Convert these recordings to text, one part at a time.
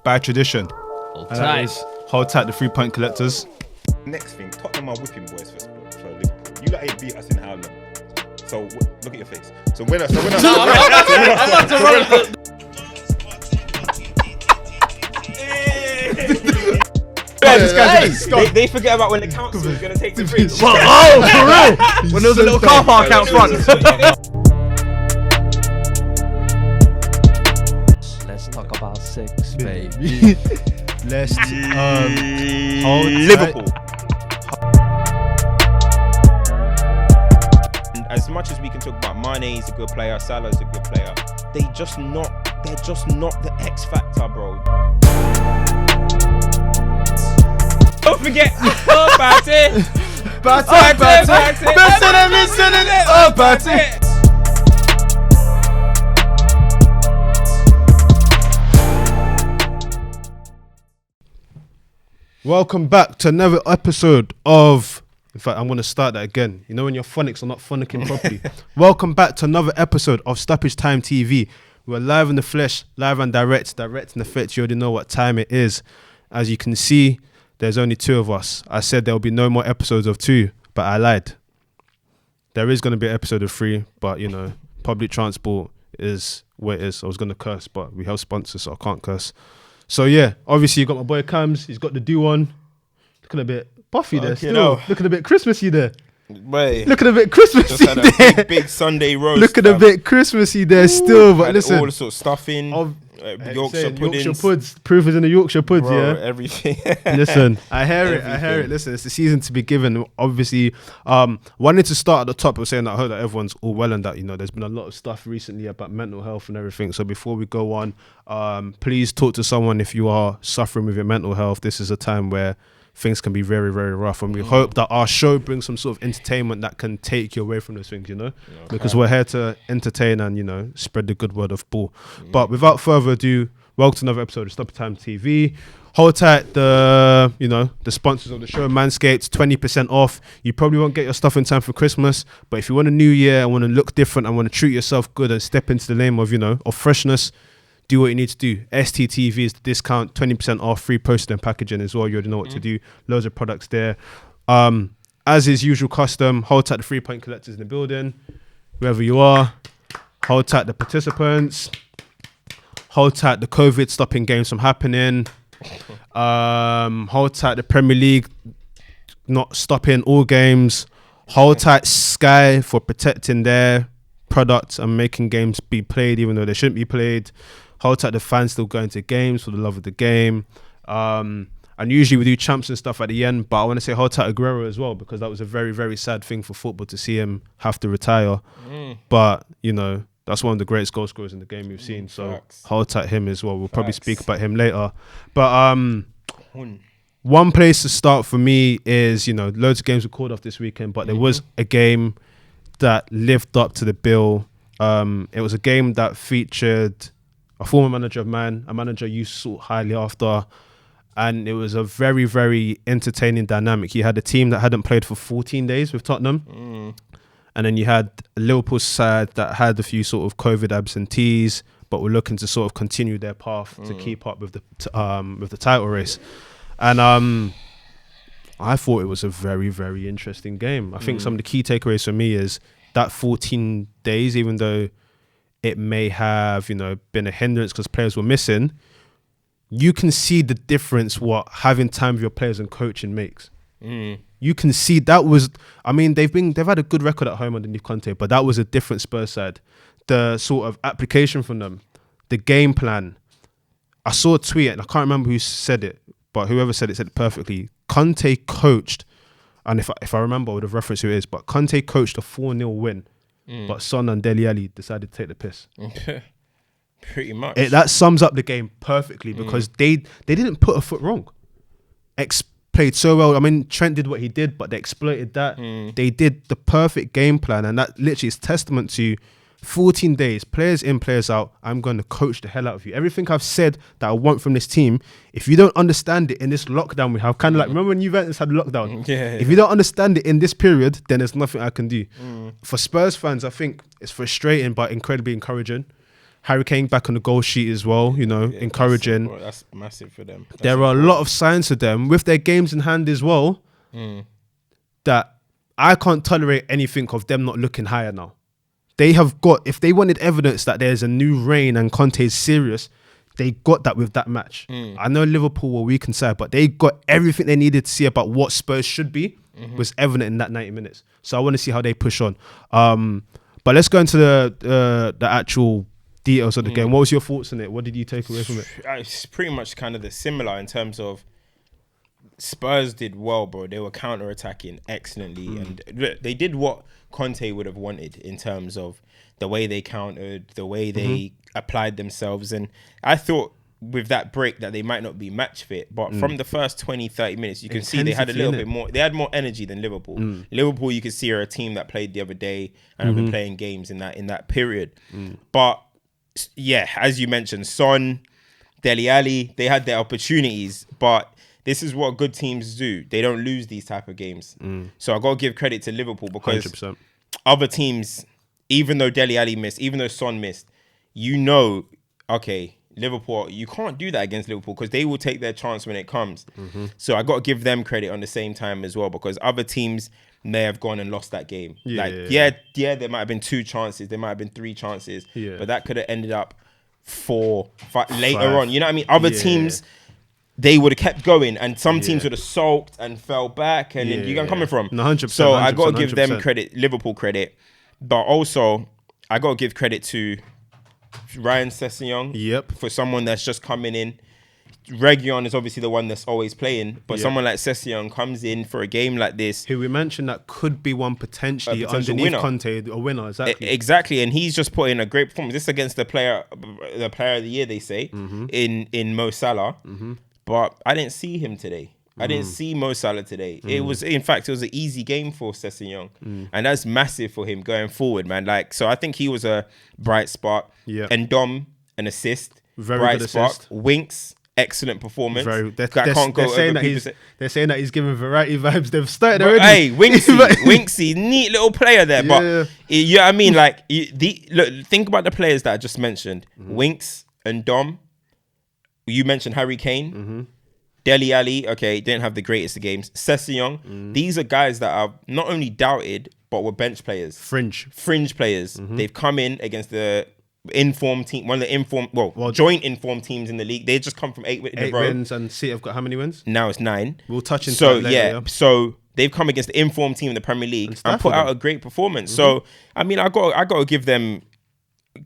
by tradition. Hold And that tight. is hold tight the 3-point collectors. Next thing, Tottenham are whipping boys for Liverpool. You lot ain't beat us in how long? So look at your face. So when I I'm about to run. they forget about when the council is going to take the free. Oh, for real? When there was a little car park out front. Let's talk about sex, baby. Let's hold Liverpool. And as much as we can talk about Mane is a good player, Salah's a good player, they're just not the X factor, bro. Don't forget about it. Welcome back to another episode of... In fact, I'm going to start that again. You know when your phonics are not phonicking properly. Welcome back to another episode of Stoppage Time TV. We're live in the flesh, live and direct in effect. You already know what time it is. As you can see, there's only two of us. I said there will be no more episodes of 2, but I lied. There is going to be an episode of 3, but you know, public transport is where it is. I was going to curse, but we have sponsors, so I can't curse. So yeah, obviously you got my boy Cams. He's got the do on. Looking a bit puffy there still. No. Looking a bit Christmassy there. Wait. Looking a bit Christmassy Just had there. a big Sunday roast. Looking a bit Christmassy there still, but Had listen. all the sort of stuffing. Yorkshire puddings. Yorkshire puds. Proof is in the Yorkshire puds, Bro, yeah. everything. Listen, I hear it. Everything. Listen, it's the season to be given. Obviously, wanted to start at the top of saying that I heard that everyone's all well and that, you know, there's been a lot of stuff recently about mental health and everything. So before we go on, please talk to someone if you are suffering with your mental health. This is a time where things can be very, very rough, and we hope that our show brings some sort of entertainment that can take you away from those things, you know, because we're here to entertain and, you know, spread the good word of ball. But without further ado, welcome to another episode of Stoppage Time TV. Hold tight the sponsors of the show, Manscaped, 20% off. You probably won't get your stuff in time for Christmas, but if you want a new year and want to look different and want to treat yourself good and step into the lane of, you know, of freshness, do what you need to do. STTV is the discount, 20% off, free posting and packaging as well. You already know what to do. Loads of products there. As is usual custom, hold tight the 3-point collectors in the building. Wherever you are, hold tight the participants. Hold tight the COVID stopping games from happening. Hold tight the Premier League not stopping all games. Hold tight Sky for protecting their products and making games be played even though they shouldn't be played. Hold tight the fans still going to games for the love of the game. And usually we do champs and stuff at the end, but I want to say hold tight Aguero as well, because that was a very, very sad thing for football to see him have to retire. But, you know, that's one of the greatest goal scorers in the game we've seen. So hold tight him as well. We'll probably speak about him later. But one place to start for me is, you know, loads of games were called off this weekend, but there was a game that lived up to the bill. It was a game that featured a former manager of mine, a manager you sought highly after, and it was a very, very entertaining dynamic. You had a team that hadn't played for 14 days with Tottenham, and then you had a Liverpool side that had a few sort of COVID absentees, but were looking to sort of continue their path to keep up with the title race. And I thought it was a very, very interesting game. I think some of the key takeaways for me is that 14 days, even though it may have, you know, been a hindrance because players were missing, you can see the difference what having time with your players and coaching makes. You can see that was, I mean, they've had a good record at home underneath Conte, but that was a different Spurs side. The sort of application from them, the game plan. I saw a tweet and I can't remember who said it, but whoever said it perfectly. Conte coached, and if I remember, I would have referenced who it is, but Conte coached a 4-0 win, but Son and Dele Alli decided to take the piss. Pretty much. That sums up the game perfectly, because they didn't put a foot wrong. Played so well. I mean, Trent did what he did, but they exploited that. They did the perfect game plan, and that literally is testament to 14 days, players in, players out. I'm going to coach the hell out of you. Everything I've said that I want from this team, if you don't understand it in this lockdown we have, kind of like, remember when Juventus had lockdown? If you don't understand it in this period, then there's nothing I can do. For Spurs fans, I think it's frustrating but incredibly encouraging. Harry Kane back on the goal sheet as well, you know, encouraging. That's massive for them. There are a lot of signs for them with their games in hand as well that I can't tolerate anything of them not looking higher now. They have got, if they wanted evidence that there's a new reign and Conte is serious, they got that with that match. I know Liverpool were weak inside, but they got everything they needed to see about what Spurs should be was evident in that 90 minutes. So I want to see how they push on. But let's go into the actual details of the game. What was your thoughts on it? What did you take away from it? It's pretty much kind of the similar in terms of Spurs did well, bro. They were counter-attacking excellently, and they did what Conte would have wanted in terms of the way they countered, the way they applied themselves. And I thought with that break that they might not be match fit, but from the first 20, 30 minutes, you can see they had a little bit more. They had more energy than Liverpool. Liverpool, you could see, are a team that played the other day and have been playing games in that period. But yeah, as you mentioned, Son, Dele Alli, they had their opportunities, but this is what good teams do. They don't lose these type of games. So I got to give credit to Liverpool because 100%. Other teams, even though Dele Alli missed, even though Son missed, you know, okay, Liverpool, you can't do that against Liverpool because they will take their chance when it comes. So I got to give them credit on the same time as well, because other teams may have gone and lost that game. Yeah, there might have been 2 chances, there might have been 3 chances, but that could have ended up 4, 5 later on. You know what I mean? Other teams, they would have kept going, and some teams would have sulked and fell back, and you get coming from. 100%. So I got to give them credit, Liverpool credit, but also I got to give credit to Ryan Sessegnon for someone that's just coming in. Reguilon is obviously the one that's always playing, but someone like Sessegnon comes in for a game like this. Who we mentioned that could be one potentially underneath winner. Conte, a winner, exactly. Exactly, and he's just put in a great performance. This against the player of the year, they say, in Mo Salah. But I didn't see him today. I didn't see Mo Salah today. It was, in fact, it was an easy game for Sessegnon. And that's massive for him going forward, man. Like, so I think he was a bright spot. And Dom, an assist. Very bright good spot. assist. Winks, excellent performance. They're saying that he's giving variety vibes. They've started already. Hey, Winksy, neat little player there. But you know what I mean? Like, look, think about the players that I just mentioned. Winks and Dom. You mentioned Harry Kane. Dele Alli, okay, didn't have the greatest of games. Sessegnon, these are guys that are not only doubted, but were bench players. Fringe players. They've come in against the informed team, one of the joint informed teams in the league. They just come from 8 wins, and City have got how many wins? Now it's 9. We'll touch into that later, So they've come against the informed team in the Premier League and put out a great performance. So I mean, I got to give them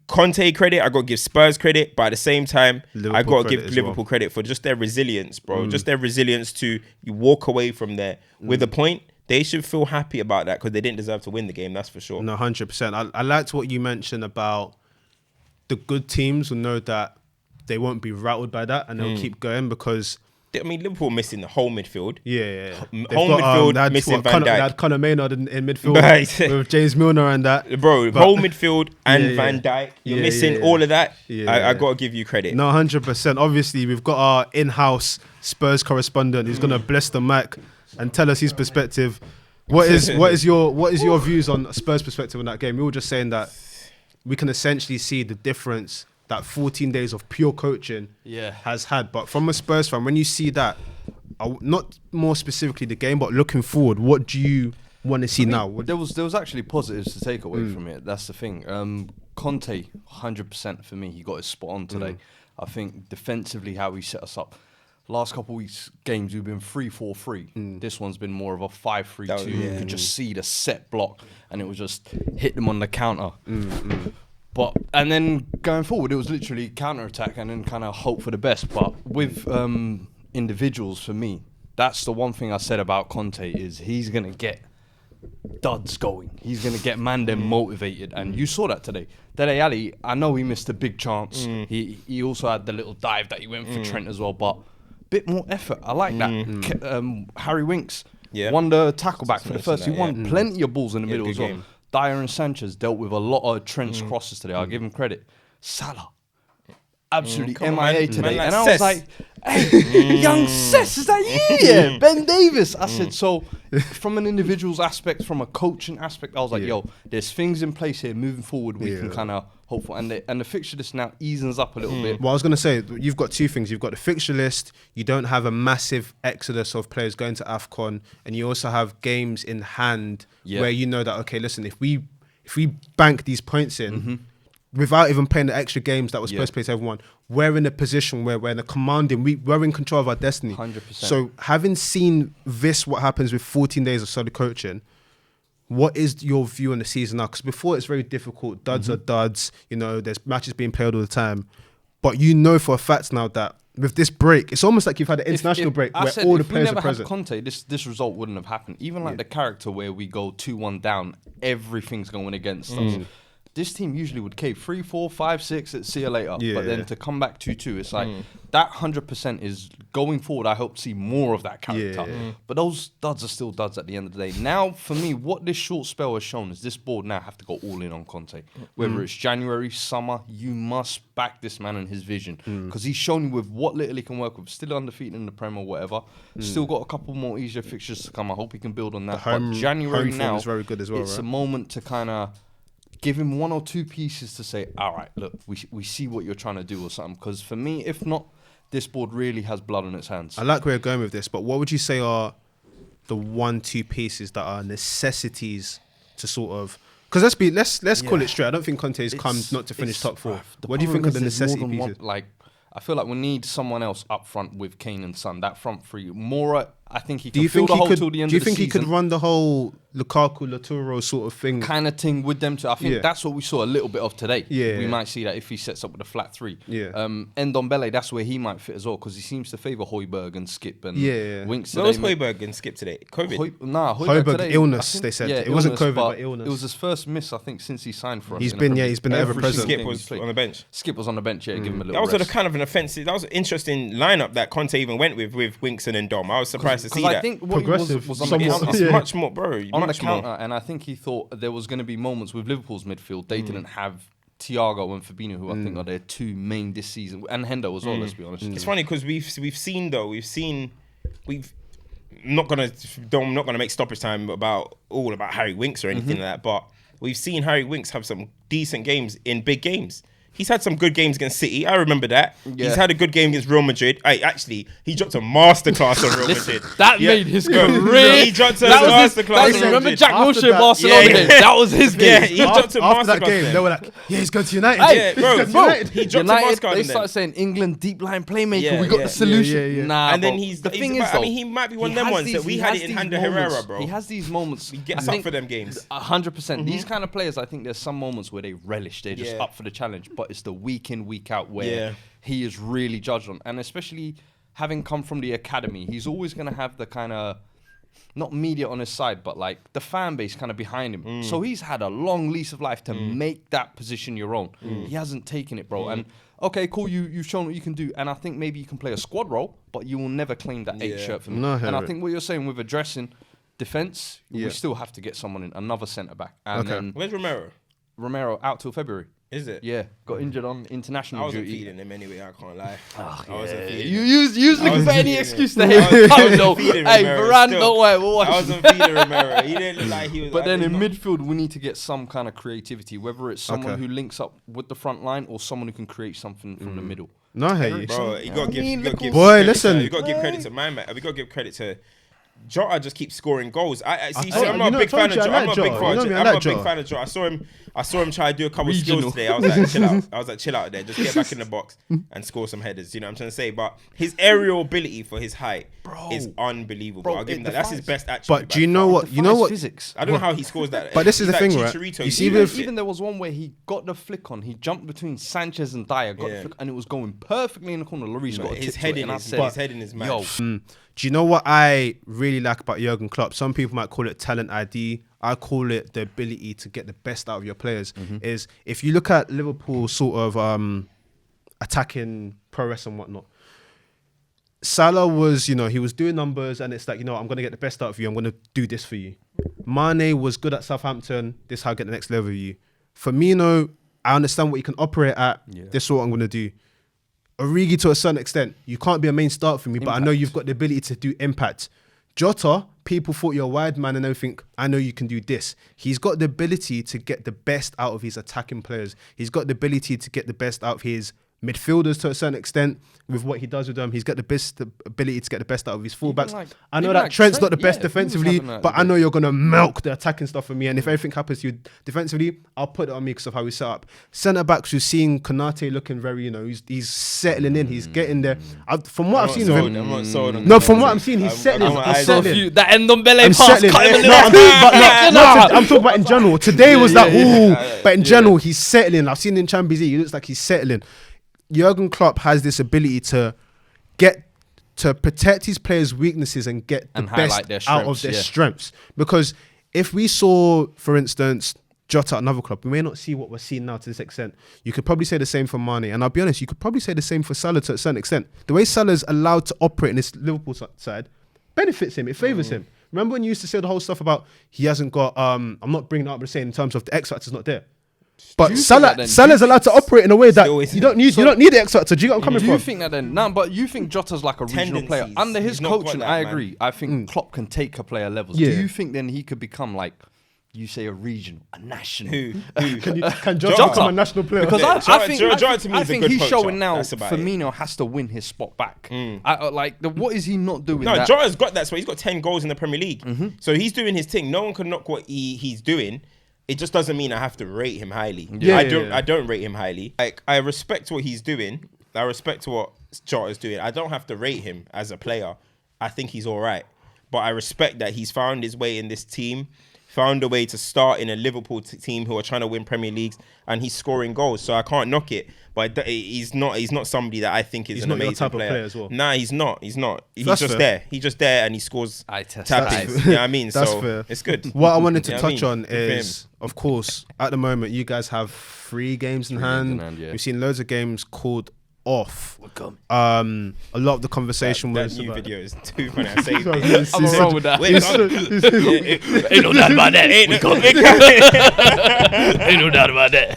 Conte credit, I got to give Spurs credit, but at the same time, I got to give Liverpool credit for just their resilience, bro. Just their resilience to walk away from there with a point. They should feel happy about that because they didn't deserve to win the game, that's for sure. No, 100%. I liked what you mentioned about the good teams will know that they won't be rattled by that and they'll keep going because... I mean, Liverpool missing the whole midfield. Midfield missing Van Dijk. They had Conor Maynard in midfield with James Milner and that. Bro, whole midfield and Van Dijk. You're missing all of that. I got to give you credit. No, 100%. Obviously, we've got our in-house Spurs correspondent who's going to bless the mic and tell us his perspective. What is your views on Spurs' perspective on that game? We were just saying that we can essentially see the difference that 14 days of pure coaching has had. But from a Spurs fan, when you see that, not more specifically the game, but looking forward, what do you want to see now? There was actually positives to take away from it. That's the thing. Conte, 100% for me. He got his spot on today. I think defensively, how he set us up. Last couple of weeks games, we've been 3-4-3. This one's been more of a 5-3-2. You could just see the set block, and it was just hit them on the counter. But and then going forward, it was literally counter attack and then kind of hope for the best. But with individuals, for me, that's the one thing I said about Conte is he's gonna get duds going. He's gonna get Mandem motivated, and you saw that today. Dele Alli, I know he missed a big chance. He also had the little dive that he went for Trent as well, but bit more effort. I like that. Harry Winks won the tackle back for the first. He won plenty of balls in the middle as well. Dyer and Sanchez dealt with a lot of Trent's crosses today. I'll give him credit. Salah, absolutely MIA today. And I was like, hey, young Cess, is that you? Yeah, Ben Davis. I said, so from an individual's aspect, from a coaching aspect, I was like, yo, there's things in place here moving forward we can kind of hopeful. And the fixture list now eases up a little bit. Well, I was going to say, you've got two things. You've got the fixture list. You don't have a massive exodus of players going to AFCON. And you also have games in hand where you know that, okay, listen, if we bank these points in without even playing the extra games that was supposed to play to everyone, we're in a position where we're in a commanding, we're in control of our destiny. 100%. So having seen what happens with 14 days of solid coaching, what is your view on the season now? Because before it's very difficult. Duds are duds. You know, there's matches being played all the time. But you know for a fact now that with this break, it's almost like you've had an international break where all the players are present. If we never had Conte, this result wouldn't have happened. Even like the character where we go 2-1 down, everything's going against us. This team usually would cave 3, 4, 5, 6. See you later. But then to come back 2-2, it's like that 100% is going forward. I hope to see more of that character. But those duds are still duds at the end of the day. Now, for me, what this short spell has shown is this board now have to go all in on Conte. Whether it's January, summer, you must back this man and his vision because he's shown you with what little he can work with. Still undefeated in the Prem or whatever. Still got a couple more easier fixtures to come. I hope he can build on that. But January now is very good as well. It's a moment to kind of give him 1 or 2 pieces to say, all right, look, we see what you're trying to do or something. Because for me, if not, this board really has blood on its hands. I like where you're going with this, but what would you say are the 1-2 pieces that are necessities to sort of... Because let's call it straight. I don't think Conte has come not to finish top 4. What do you think of the necessity pieces? I feel like we need someone else up front with Kane and Son. That front three. Mora, I think he can fill the hole till the end of the season. Do you think he could run the whole Lukaku, Laturo sort of thing? Kind of thing with them too. I think that's what we saw a little bit of today. Yeah. We might see that if he sets up with a flat 3. Yeah. Ndombele, that's where he might fit as well because he seems to favour Højbjerg and Skip and Winks today. Where was Højbjerg and Skip today? COVID? Højbjerg today, illness, they said. It wasn't COVID, but illness. It was his first miss, I think, since he signed for us. He's been ever present. Skip was on the bench. Skip was on the bench, give him a little That was kind of an offensive, that was an interesting lineup that Conte even went with Winks and Ndom. I was surprised to see that. I think what progressive. Was on the counter. It's much more, bro. On the counter, and I think he thought there was going to be moments with Liverpool's midfield. They didn't have Thiago and Fabinho, who I think are their 2 main this season, and Hendo as well. Let's be honest. It's funny because we've seen I'm not gonna make stoppage time about Harry Winks or anything like that, but we've seen Harry Winks have some decent games in big games. He's had some good games against City. I remember that. Yeah. He's had a good game against Real Madrid. He dropped a masterclass on Real Madrid. That made his career. He dropped a masterclass. Remember Jack Wilshere Barcelona game? That was his game. Yeah, he dropped a masterclass. After that game, they were like, he's going to United. Hey, bro, he dropped a masterclass. They started saying England deep line playmaker. We got the solution. Yeah. Nah, and then the thing is, he might be one of them ones that we had it in Handa Herrera, bro. He has these moments. He gets up for them games. 100%. These kind of players, I think there's some moments where they relish. They're just up for the challenge. But it's the week in, week out where he is really judged on. And especially having come from the academy, he's always going to have the kind of, not media on his side, but like the fan base kind of behind him. So he's had a long lease of life to make that position your own. He hasn't taken it, bro. And okay, cool, you've shown what you can do. And I think maybe you can play a squad role, but you will never claim that 8 shirt for me. No, and I think what you're saying with addressing defense, we still have to get someone in, another centre back. And then where's Romero? Romero out till February. Is it? Yeah, got injured on international duty. I wasn't feeding him anyway, I can't lie. I wasn't feeding him. You looking for any excuse to hate him. Hey, Varane, don't worry, we'll watch. I wasn't feeding Romero. He didn't look like he was. But then in midfield, we need to get some kind of creativity, whether it's someone who links up with the front line or someone who can create something from the middle. No, I hear you. Bro, you got to give boy, listen. You got to give credit to my man. We got to give credit to Jota. Just keeps scoring goals. I'm not a big fan of Jota. I'm not a big fan of Jota. I saw him try to do a couple of skills today. I was like, chill out. I was like, chill out there. Just get back in the box and score some headers. You know what I'm trying to say? But his aerial ability for his height is unbelievable. I'll give him that. That's his best attribute. But do you know what? You know what? Physics. I don't know how he scores that. But this is the thing, right? You see, even there was one where he got the flick on. He jumped between Sanchez and Dyer, got the flick, and it was going perfectly in the corner. Lloris got his head in his mouth. Do you know what I really like about Jurgen Klopp? Some people might call it talent ID. I call it the ability to get the best out of your players. Is if you look at Liverpool sort of attacking prowess and whatnot, Salah was, he was doing numbers and it's like, I'm going to get the best out of you. I'm going to do this for you. Mane was good at Southampton. This is how I get the next level of you. Firmino, I understand what you can operate at. This is what I'm going to do. Origi, to a certain extent, you can't be a main start for me, but I know you've got the ability to do impact. Jota, people thought you're a wide man and everything. I know you can do this. He's got the ability to get the best out of his attacking players. He's got the ability to get the best out of his midfielders to a certain extent with what he does with them. He's got the ability to get the best out of his fullbacks. I know that Trent's not the best defensively, but I know you're going to milk the attacking stuff for me. And if everything happens to you defensively, I'll put it on me because of how we set up. Centre-backs, we've seen Konate looking very, he's settling in. He's getting there. From what I've seen of him... I'm not sold on No, from what I'm seeing, he's settling. He's settling. That Ndombele pass settling. cut him in the I'm talking about in general. Today was that, but in general, he's settling. I've seen in Champions League, he looks like he's settling. Jurgen Klopp has this ability to protect his players' weaknesses and get the best out of their strengths. Because if we saw, for instance, Jota at another club, we may not see what we're seeing now to this extent. You could probably say the same for Mane. And I'll be honest, you could probably say the same for Salah to a certain extent. The way Salah's allowed to operate in this Liverpool side benefits him. It favours him. Remember when you used to say the whole stuff about he hasn't got, I'm not bringing it up, but saying in terms of the X factor's not there. But Salah's allowed to operate in a way that you don't need the X factor. Do you get what I'm coming from? Do you think that then? No, but you think Jota's like a regional player under his coaching? I agree. I think Klopp can take a player levels. Do you think then he could become like, you say a regional, a national? Who? Can Jota become a national player? Because I think he's showing now That's Firmino has to win his spot back. What is he not doing? No, Jota's got that. So he's got 10 goals in the Premier League. So he's doing his thing. No one can knock what he's doing. It just doesn't mean I have to rate him highly. I don't rate him highly. Like, I respect what he's doing. I respect what Jota's doing. I don't have to rate him as a player. I think he's all right. But I respect that he's found his way in this team, found a way to start in a Liverpool team who are trying to win Premier Leagues, and he's scoring goals. So I can't knock it. But he's not somebody that I think is an amazing type player. Of player as well. Nah, he's not. He's just there. He's just there and he scores tappings. You know what I mean? That's so fair. It's good. What I wanted to touch on is, of course, at the moment, you guys have 3 games in hand. We've seen loads of games called off. A lot of the conversation was that new video is too funny. I say I'm wrong with that. Ain't no doubt about that. Ain't no doubt about that.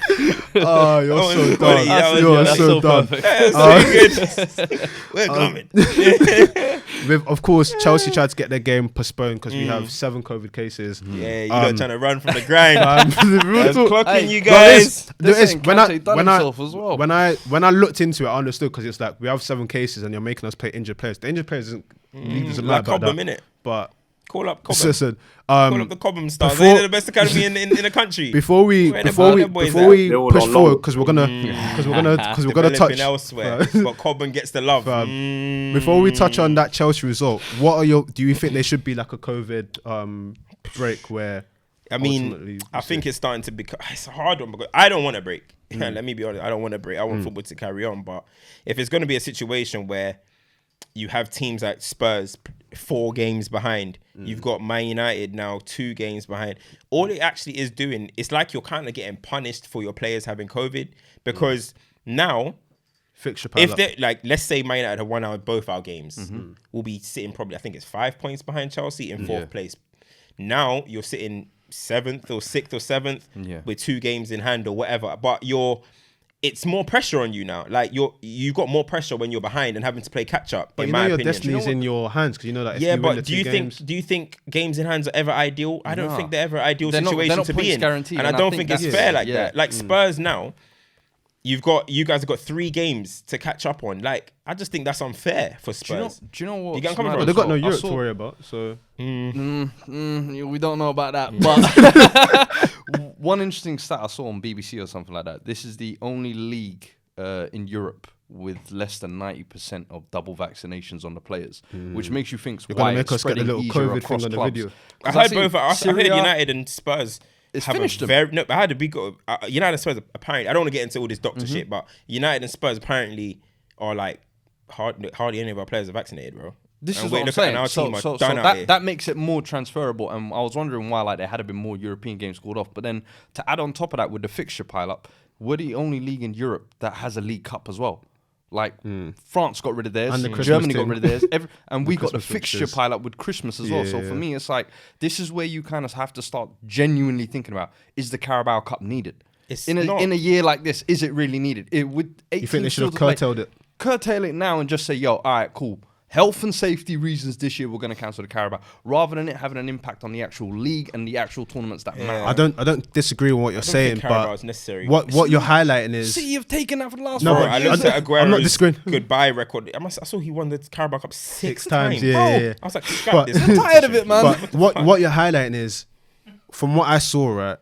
Oh, you're so done. You're so done. That's so good. We're coming. Of course, Chelsea tried to get their game postponed because we have 7 COVID cases. Yeah, you lot trying to run from the grind. Clocking you guys. When I looked into it, I understood because it's like we have 7 cases and you're making us play injured players. The injured players doesn't matter about that. But call up Cobham. Listen, call up the Cobham stars. They're the best academy in the country. Before we push forward, because we're gonna touch elsewhere. But Cobham gets the love. Before we touch on that Chelsea result, do you think there should be like a COVID break where? I mean, I think it's starting to become. It's a hard one because I don't want a break. Let me be honest. I don't want a break. I want football to carry on. But if it's going to be a situation where you have teams like Spurs 4 games behind, you've got Man United now 2 games behind. All it actually is doing, it's like you're kind of getting punished for your players having COVID because now, if they like, let's say Man United have won out both our games, we'll be sitting probably, I think it's 5 points behind Chelsea in 4th place. Now you're sitting 7th or 6th or 7th with 2 games in hand or whatever, but it's more pressure on you now. Like you've got more pressure when you're behind and having to play catch up. But in my your opinion, destiny's in your hands because you know that. If yeah, you but win do you think games in hands are ever ideal? I don't think they're ever ideal situation to be in, guaranteed, and I don't think it's fair like that. Like Spurs now, you guys have got 3 games to catch up on. Like I just think that's unfair for Spurs. Do you know what? But they've got no Europe to worry about. So we don't know about that. But one interesting stat I saw on BBC or something like that. This is the only league in Europe with less than 90% of double vaccinations on the players, which makes you think why make us get a little COVID thing on the video. I heard both. I heard United and Spurs. It's finished them. I had a big United and Spurs apparently. I don't want to get into all this doctor shit, but United and Spurs apparently are like hardly any of our players are vaccinated, bro. This is what I'm saying. So that makes it more transferable. And I was wondering why like there had been more European games called off. But then to add on top of that with the fixture pile up, we're the only league in Europe that has a League Cup as well. Like France got rid of theirs, Germany got rid of theirs, and we got the fixture pile up with Christmas as well. So for me, it's like this is where you kind of have to start genuinely thinking about: is the Carabao Cup needed? In a year like this, is it really needed? You think they should have curtailed it? Curtail it now and just say, yo, all right, cool. health and safety reasons this year we're going to cancel the Carabao, rather than it having an impact on the actual league and the actual tournaments that matter. I don't disagree with what you're saying, but necessary. what you're highlighting is See, you've taken that for the last No, Bro, but I looked at I'm not Aguero's disagreeing. goodbye record. I saw he won the Carabao Cup six times, times. yeah, Bro, yeah. I was like, scrap But- this. I'm tired of it, man. But what you're highlighting is, from what I saw, right,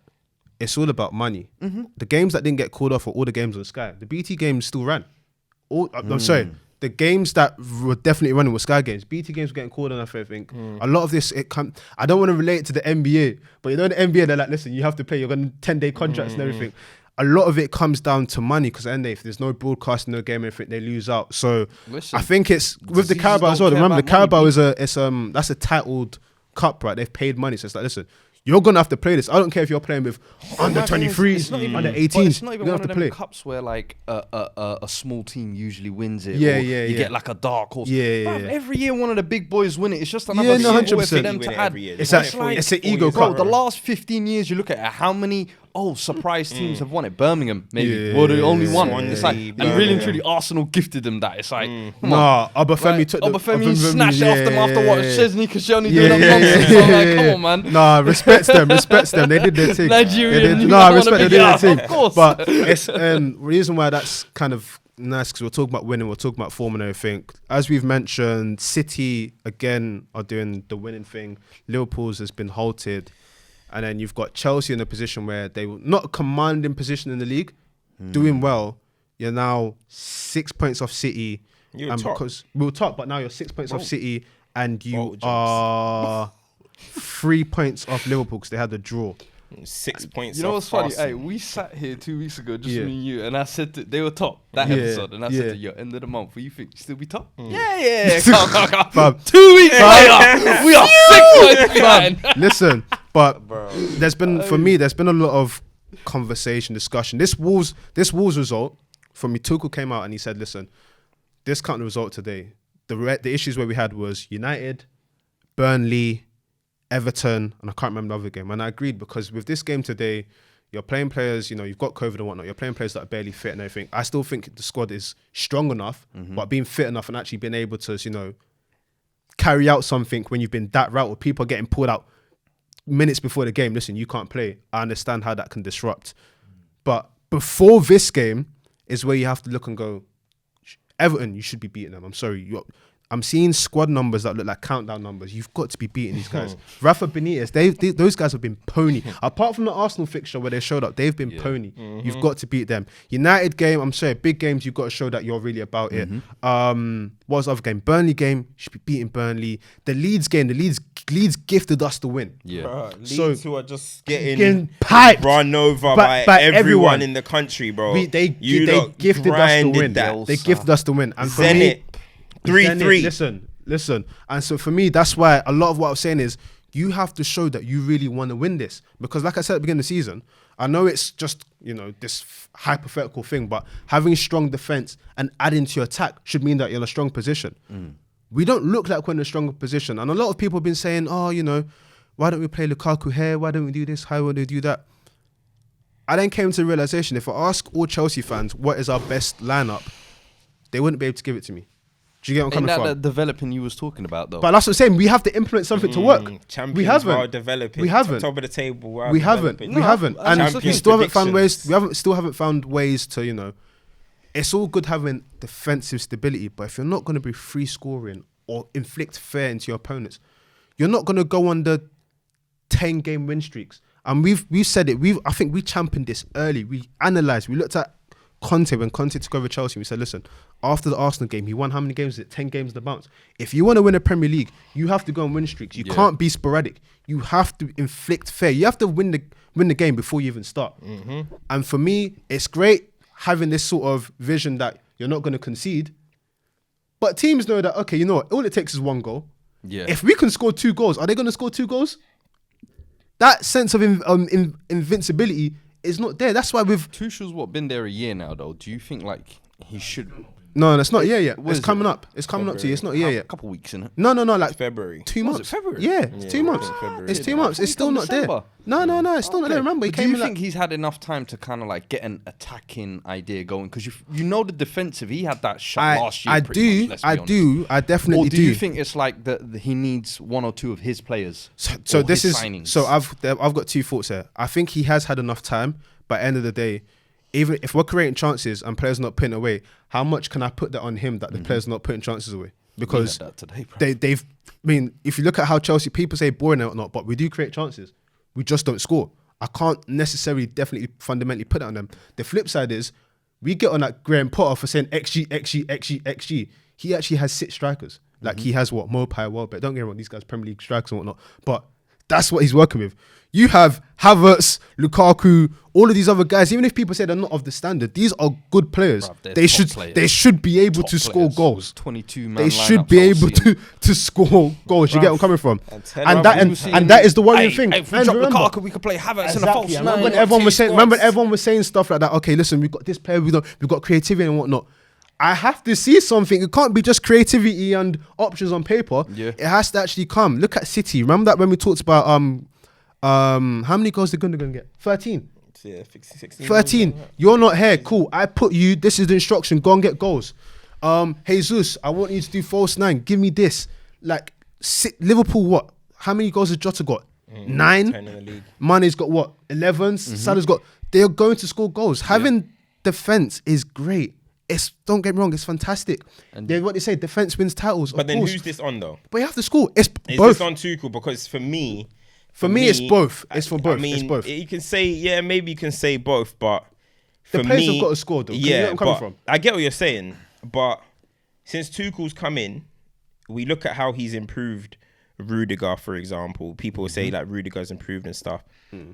it's all about money. The games that didn't get called off were all the games on Sky. The BT games still ran. I'm sorry, the games that were definitely running were Sky games. BT games were getting called on, I think. A lot of this, I don't want to relate it to the NBA, but you know, the NBA, they're like, listen, you have to play, you're going to 10-day contracts and everything. A lot of it comes down to money, because then if there's no broadcast, no game, everything, they lose out. So Listen, I think it's with the diseases Carabao as well. don't care Remember, the about Carabao money, that's a titled cup, right? They've paid money, so it's like, listen, you're gonna have to play this. I don't care if you're playing with under 23s, under 18s. It's not even you're one gonna have of to them play. cups where like a small team usually wins it. Yeah, or yeah, You yeah. get like a dark horse. Yeah, yeah, Bruv, yeah. Every year one of the big boys win it. It's just another Yeah, no, silverware for 100%. them Win it to add. every year. It's They like- won it it's for an 4 ego years cup. in a Bro, the row. last 15 years, you look at it, how many surprise teams have won it? Birmingham, maybe. Yeah, Well, the only one. Swansea, It's like, and Birmingham. really and truly, Arsenal gifted them that. It's like, come on. Nah, Obafemi Right? took the Obafemi snatched it off them after what? Chesney Koscielny Yeah, doing yeah, that nonsense. yeah, I'm like, yeah, come on, man. Nah, respects them. They did their thing. Nigerian, you No, I wanna respect they be- did yeah, their thing. of course. But it's reason why that's kind of nice, because we're talking about winning, we're talking about form and everything. As we've mentioned, City again are doing the winning thing. Liverpool's has been halted, and then you've got Chelsea in a position where they were not a commanding position in the league, doing well. You're now 6 points off City, You're and top. because we were top, but now you're 6 points off City, and you Bold jumps. are 3 points off Liverpool because they had a draw. 6 points. You know off what's funny? Arsenal. Hey, we sat here 2 weeks ago, just Yeah. me and you, and I said they were top that Yeah, episode, and I yeah. said to you, end of the month, will you think you still be top? Yeah. Come. Fam, 2 weeks later, we are 6 points behind. listen, but there's been a lot of conversation, discussion. This Wolves result from Tuchel came out and he said, listen, discount the result today. The issues where we had was United, Burnley, Everton, and I can't remember the other game. And I agreed, because with this game today, you're playing players, you know, you've got COVID and whatnot. You're playing players that are barely fit and everything. I still think the squad is strong enough, but being fit enough and actually being able to, you know, carry out something when you've been that route where people are getting pulled out minutes before the game. Listen, you can't play. I understand how that can disrupt. But before this game is where you have to look and go, Everton, you should be beating them. I'm sorry. I'm seeing squad numbers that look like countdown numbers. You've got to be beating these guys. Rafa Benitez, those guys have been pony. Apart from the Arsenal fixture where they showed up, they've been pony. You've got to beat them. United game, I'm sorry, big games, you've got to show that you're really about it. What was the other game? Burnley game, you should be beating Burnley. The Leeds game, Leeds gifted us the win. Yeah. Bruh, Leeds So- who are just getting Getting piped run over by by everyone. everyone in the country, bro. They lot gifted us the grinded win. that. They gifted us the win. And for Zenit, me, 3-3. Listen. And so for me, that's why a lot of what I was saying is you have to show that you really want to win this. Because like I said at the beginning of the season, I know it's just, you know, this hypothetical thing, but having strong defense and adding to your attack should mean that you're in a strong position. We don't look like we're in a stronger position. And a lot of people have been saying, oh, you know, why don't we play Lukaku here? Why don't we do this? How would we do that? I then came to the realization, if I ask all Chelsea fans what is our best lineup, they wouldn't be able to give it to me. Do you get what I'm Ain't coming that from? the developing you was talking about, though? But that's what I'm saying. We have to implement something to work. Champions We haven't. while developing. We haven't. Top of the table. while We haven't. developing. We haven't. And Champions we still haven't found ways. predictions. Still haven't found ways to, you know. It's all good having defensive stability, but if you're not going to be free scoring or inflict fear into your opponents, you're not going to go on the 10-game win streaks. And we've said it. I think we championed this early. We analysed. We looked at Conte when Conte took over Chelsea. We said, listen, after the Arsenal game, he won how many games? Is it 10 games in the bounce? If you want to win a Premier League, you have to go on win streaks. You can't be sporadic. You have to inflict fear. You have to win the game before you even start. And for me, it's great having this sort of vision that you're not going to concede. But teams know that, okay, you know what? All it takes is one goal. Yeah. If we can score 2 goals, are they going to score 2 goals? That sense of invincibility is not there. That's why we've... Tuchel's been there a year now, though. Do you think like he should No, that's not yet. What It's is coming it? up. It's coming up to you. It's not yet. A couple weeks in it. No, like February. 2 Was months. it February? Yeah, it's 2 months. February. It's 2 I months. thought It's he still come not there. December. No, it's still not there. Remember, he But do came you in think like, he's had enough time to kind of like get an attacking idea going? Because you know the defensive, he had that shot last year. I pretty do, much, let's be honest. I definitely Or do. do you think it's like that he needs one or two of his players? So or this his is signings? so I've got 2 thoughts here. I think he has had enough time, but at the end of the day, even if we're creating chances and players not putting away, how much can I put that on him that the players not putting chances away? Because We had that today, bro. they've. I mean, if you look at how Chelsea, people say boring and whatnot, but we do create chances. We just don't score. I can't necessarily, definitely, fundamentally put it on them. The flip side is, we get on that Graham Potter for saying XG. He actually has 6 strikers. Like he has what Mopai, Welbeck. Don't get me wrong, these guys Premier League strikers and whatnot, but that's what he's working with. You have Havertz, Lukaku, all of these other guys. Even if people say they're not of the standard, these are good players. Bruv, they're They top should players. they should be able to Top score players. goals. 22-man They should be able to score goals. You get where I'm coming from, and that is the worrying thing. If we And drop remember- Lukaku, we could play Havertz in a false Exactly. nine. Remember when everyone was saying stuff like that. Okay, listen, we've got this player, we've got creativity and whatnot. I have to see something. It can't be just creativity and options on paper. Yeah. It has to actually come. Look at City. Remember that when we talked about how many goals they're gonna get? 13. Yeah, 16. 13. You're not here. Cool. I put you. This is the instruction. Go and get goals. Jesus, I want you to do false 9. Give me this. Like Liverpool. What? How many goals has Jota got? 9. 10 in the league. Mane's got what? 11. Salah's got. They're going to score goals. Having defense is great. Don't get me wrong. It's fantastic. And what they say, defense wins titles. But of then course. who's this on though? But you have to score. It's Is both. this on Tuchel? Because for me, it's both. It's for both. I mean, it's both. you can say, maybe you can say both, but The for players me, have got to score, though. Can you Yeah, get where I'm coming but from? I get what you're saying, but since Tuchel's come in, we look at how he's improved Rudiger, for example. People say like Rudiger's improved and stuff.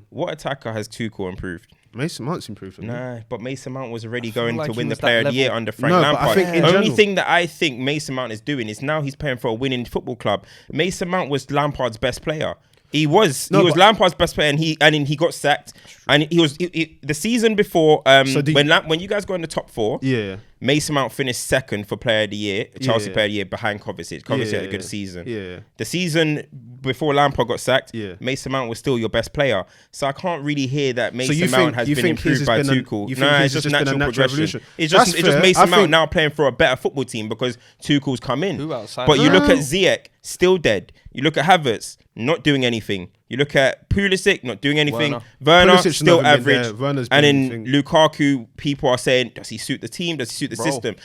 What attacker has Tuchel improved? Mason Mount's improved. Nah, but Mason Mount was already feel going like to he win the was that Player of the Year level. under Frank No, but I Lampard. think in The only general- thing that I think Mason Mount is doing is now he's playing for a winning football club. Mason Mount was Lampard's best player. He was Lampard's best player, and he got sacked. And he was the season before. When you guys go in the top 4, Yeah. Mason Mount finished second for Player of the Year, Chelsea Yeah. Player of the Year behind Kovacic. Kovacic had a Yeah. good season. Yeah. The season before Lampard got sacked, Yeah. Mason Mount was still your best player. So I can't really hear that Mason you Mount think- has you been think his improved by has been a- Tuchel. you think Nah, his it's has just been a natural natural progression. evolution? It's That's just fair. Mason I Mount think- now playing for a better football team because Tuchel's come in. Who outside But of you that? look at Ziyech, still dead. You look at Havertz, not doing anything. You look at Pulisic, not doing anything. Werner, Pulisic's still never been average. there. Werner's And been then thing. Lukaku, people are saying, does he suit the team? Does he suit the Bro. system?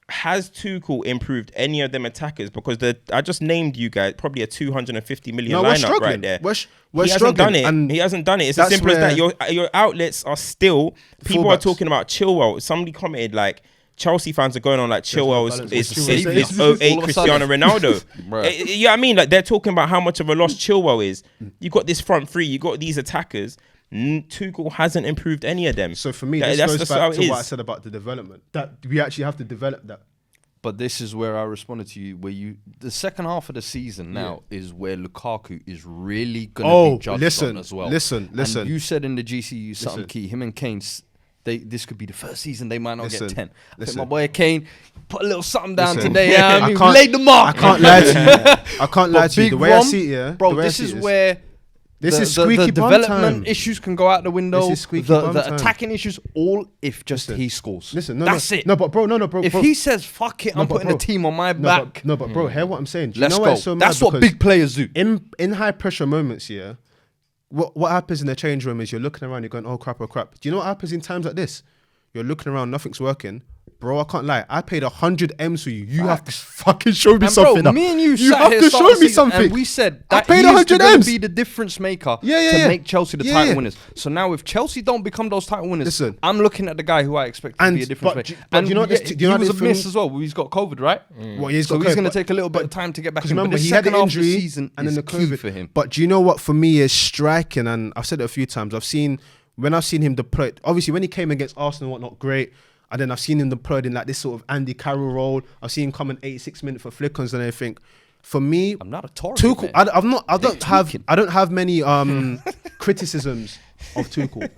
Has Tuchel improved any of them attackers? Because I just named you guys probably a 250 million No, we're lineup struggling. right there. We're he hasn't struggling. done it. And He hasn't done it. It's as that's simple as that. where- Your outlets are still. People are Fullbacks. talking about Chilwell. Somebody commented like Chelsea fans are going on like Chilwell balance. is What's Chilwell saying? is All 08 of a Cristiano sudden. Ronaldo. Bruh. You know what I mean? Like they're talking about how much of a loss Chilwell is. You got this front three. You got these attackers. Tuchel hasn't improved any of them. So for me, That- this goes that's back how to it what I is. said about the development. That we actually have to develop that. But this is where I responded to you, the second half of the season now is where Lukaku is really going to be judged on as well. Listen. And you said in the GCU something Listen. key. Him and Kane, this could be the first season they might not Listen. get 10. I think Listen. my boy Kane put a little something down Listen. today. I I mean, can't- laid the mark. I can't lie to you. I can't lie But to you. Big The way I Rom, see it, yeah, bro, the way I this see is it where this the, is squeaky the bum development time. issues can go out the window. This is squeaky the bum the time. attacking issues, all if just he scores. Listen, no, that's no, it. No, but bro, bro. If bro. he says fuck it, No, I'm but putting bro. the team on my no, back. but bro, hear what I'm saying. Do you Let's know go. why it's so mad? That's what Because big players do. in high pressure moments, yeah. What happens in the change room is you're looking around, you're going, oh crap. Do you know what happens in times like this? You're looking around, nothing's working. Bro, I can't lie. I paid 100 M's for you. You have to fucking show me And something. bro, now. me and you You sat have here to start show the me season, something. and we said I that paid he's 100 going M's. to be the difference maker Yeah, to yeah. make Chelsea the Yeah, title yeah. winners. So now if Chelsea don't become those title winners, Listen. I'm looking at the guy who I expect to And- be a difference but maker. do you know what this- do you know he what was this a miss for me- as well. He's got COVID, right? Well, he's So got he's COVID, going to but- take a little bit of time to get back Because in. But remember, the he had second the half of the injury season and then is the key COVID for him. But do you know what for me is striking? And I've said it a few times. I've seen him deployed. Obviously, when he came against Arsenal and whatnot, great. And then I've seen him deployed in like this sort of Andy Carroll role. I've seen him come in 86 minutes for flickers and everything. For me, I'm not a Tory. Tuchel, man. I don't have many criticisms of Tuchel.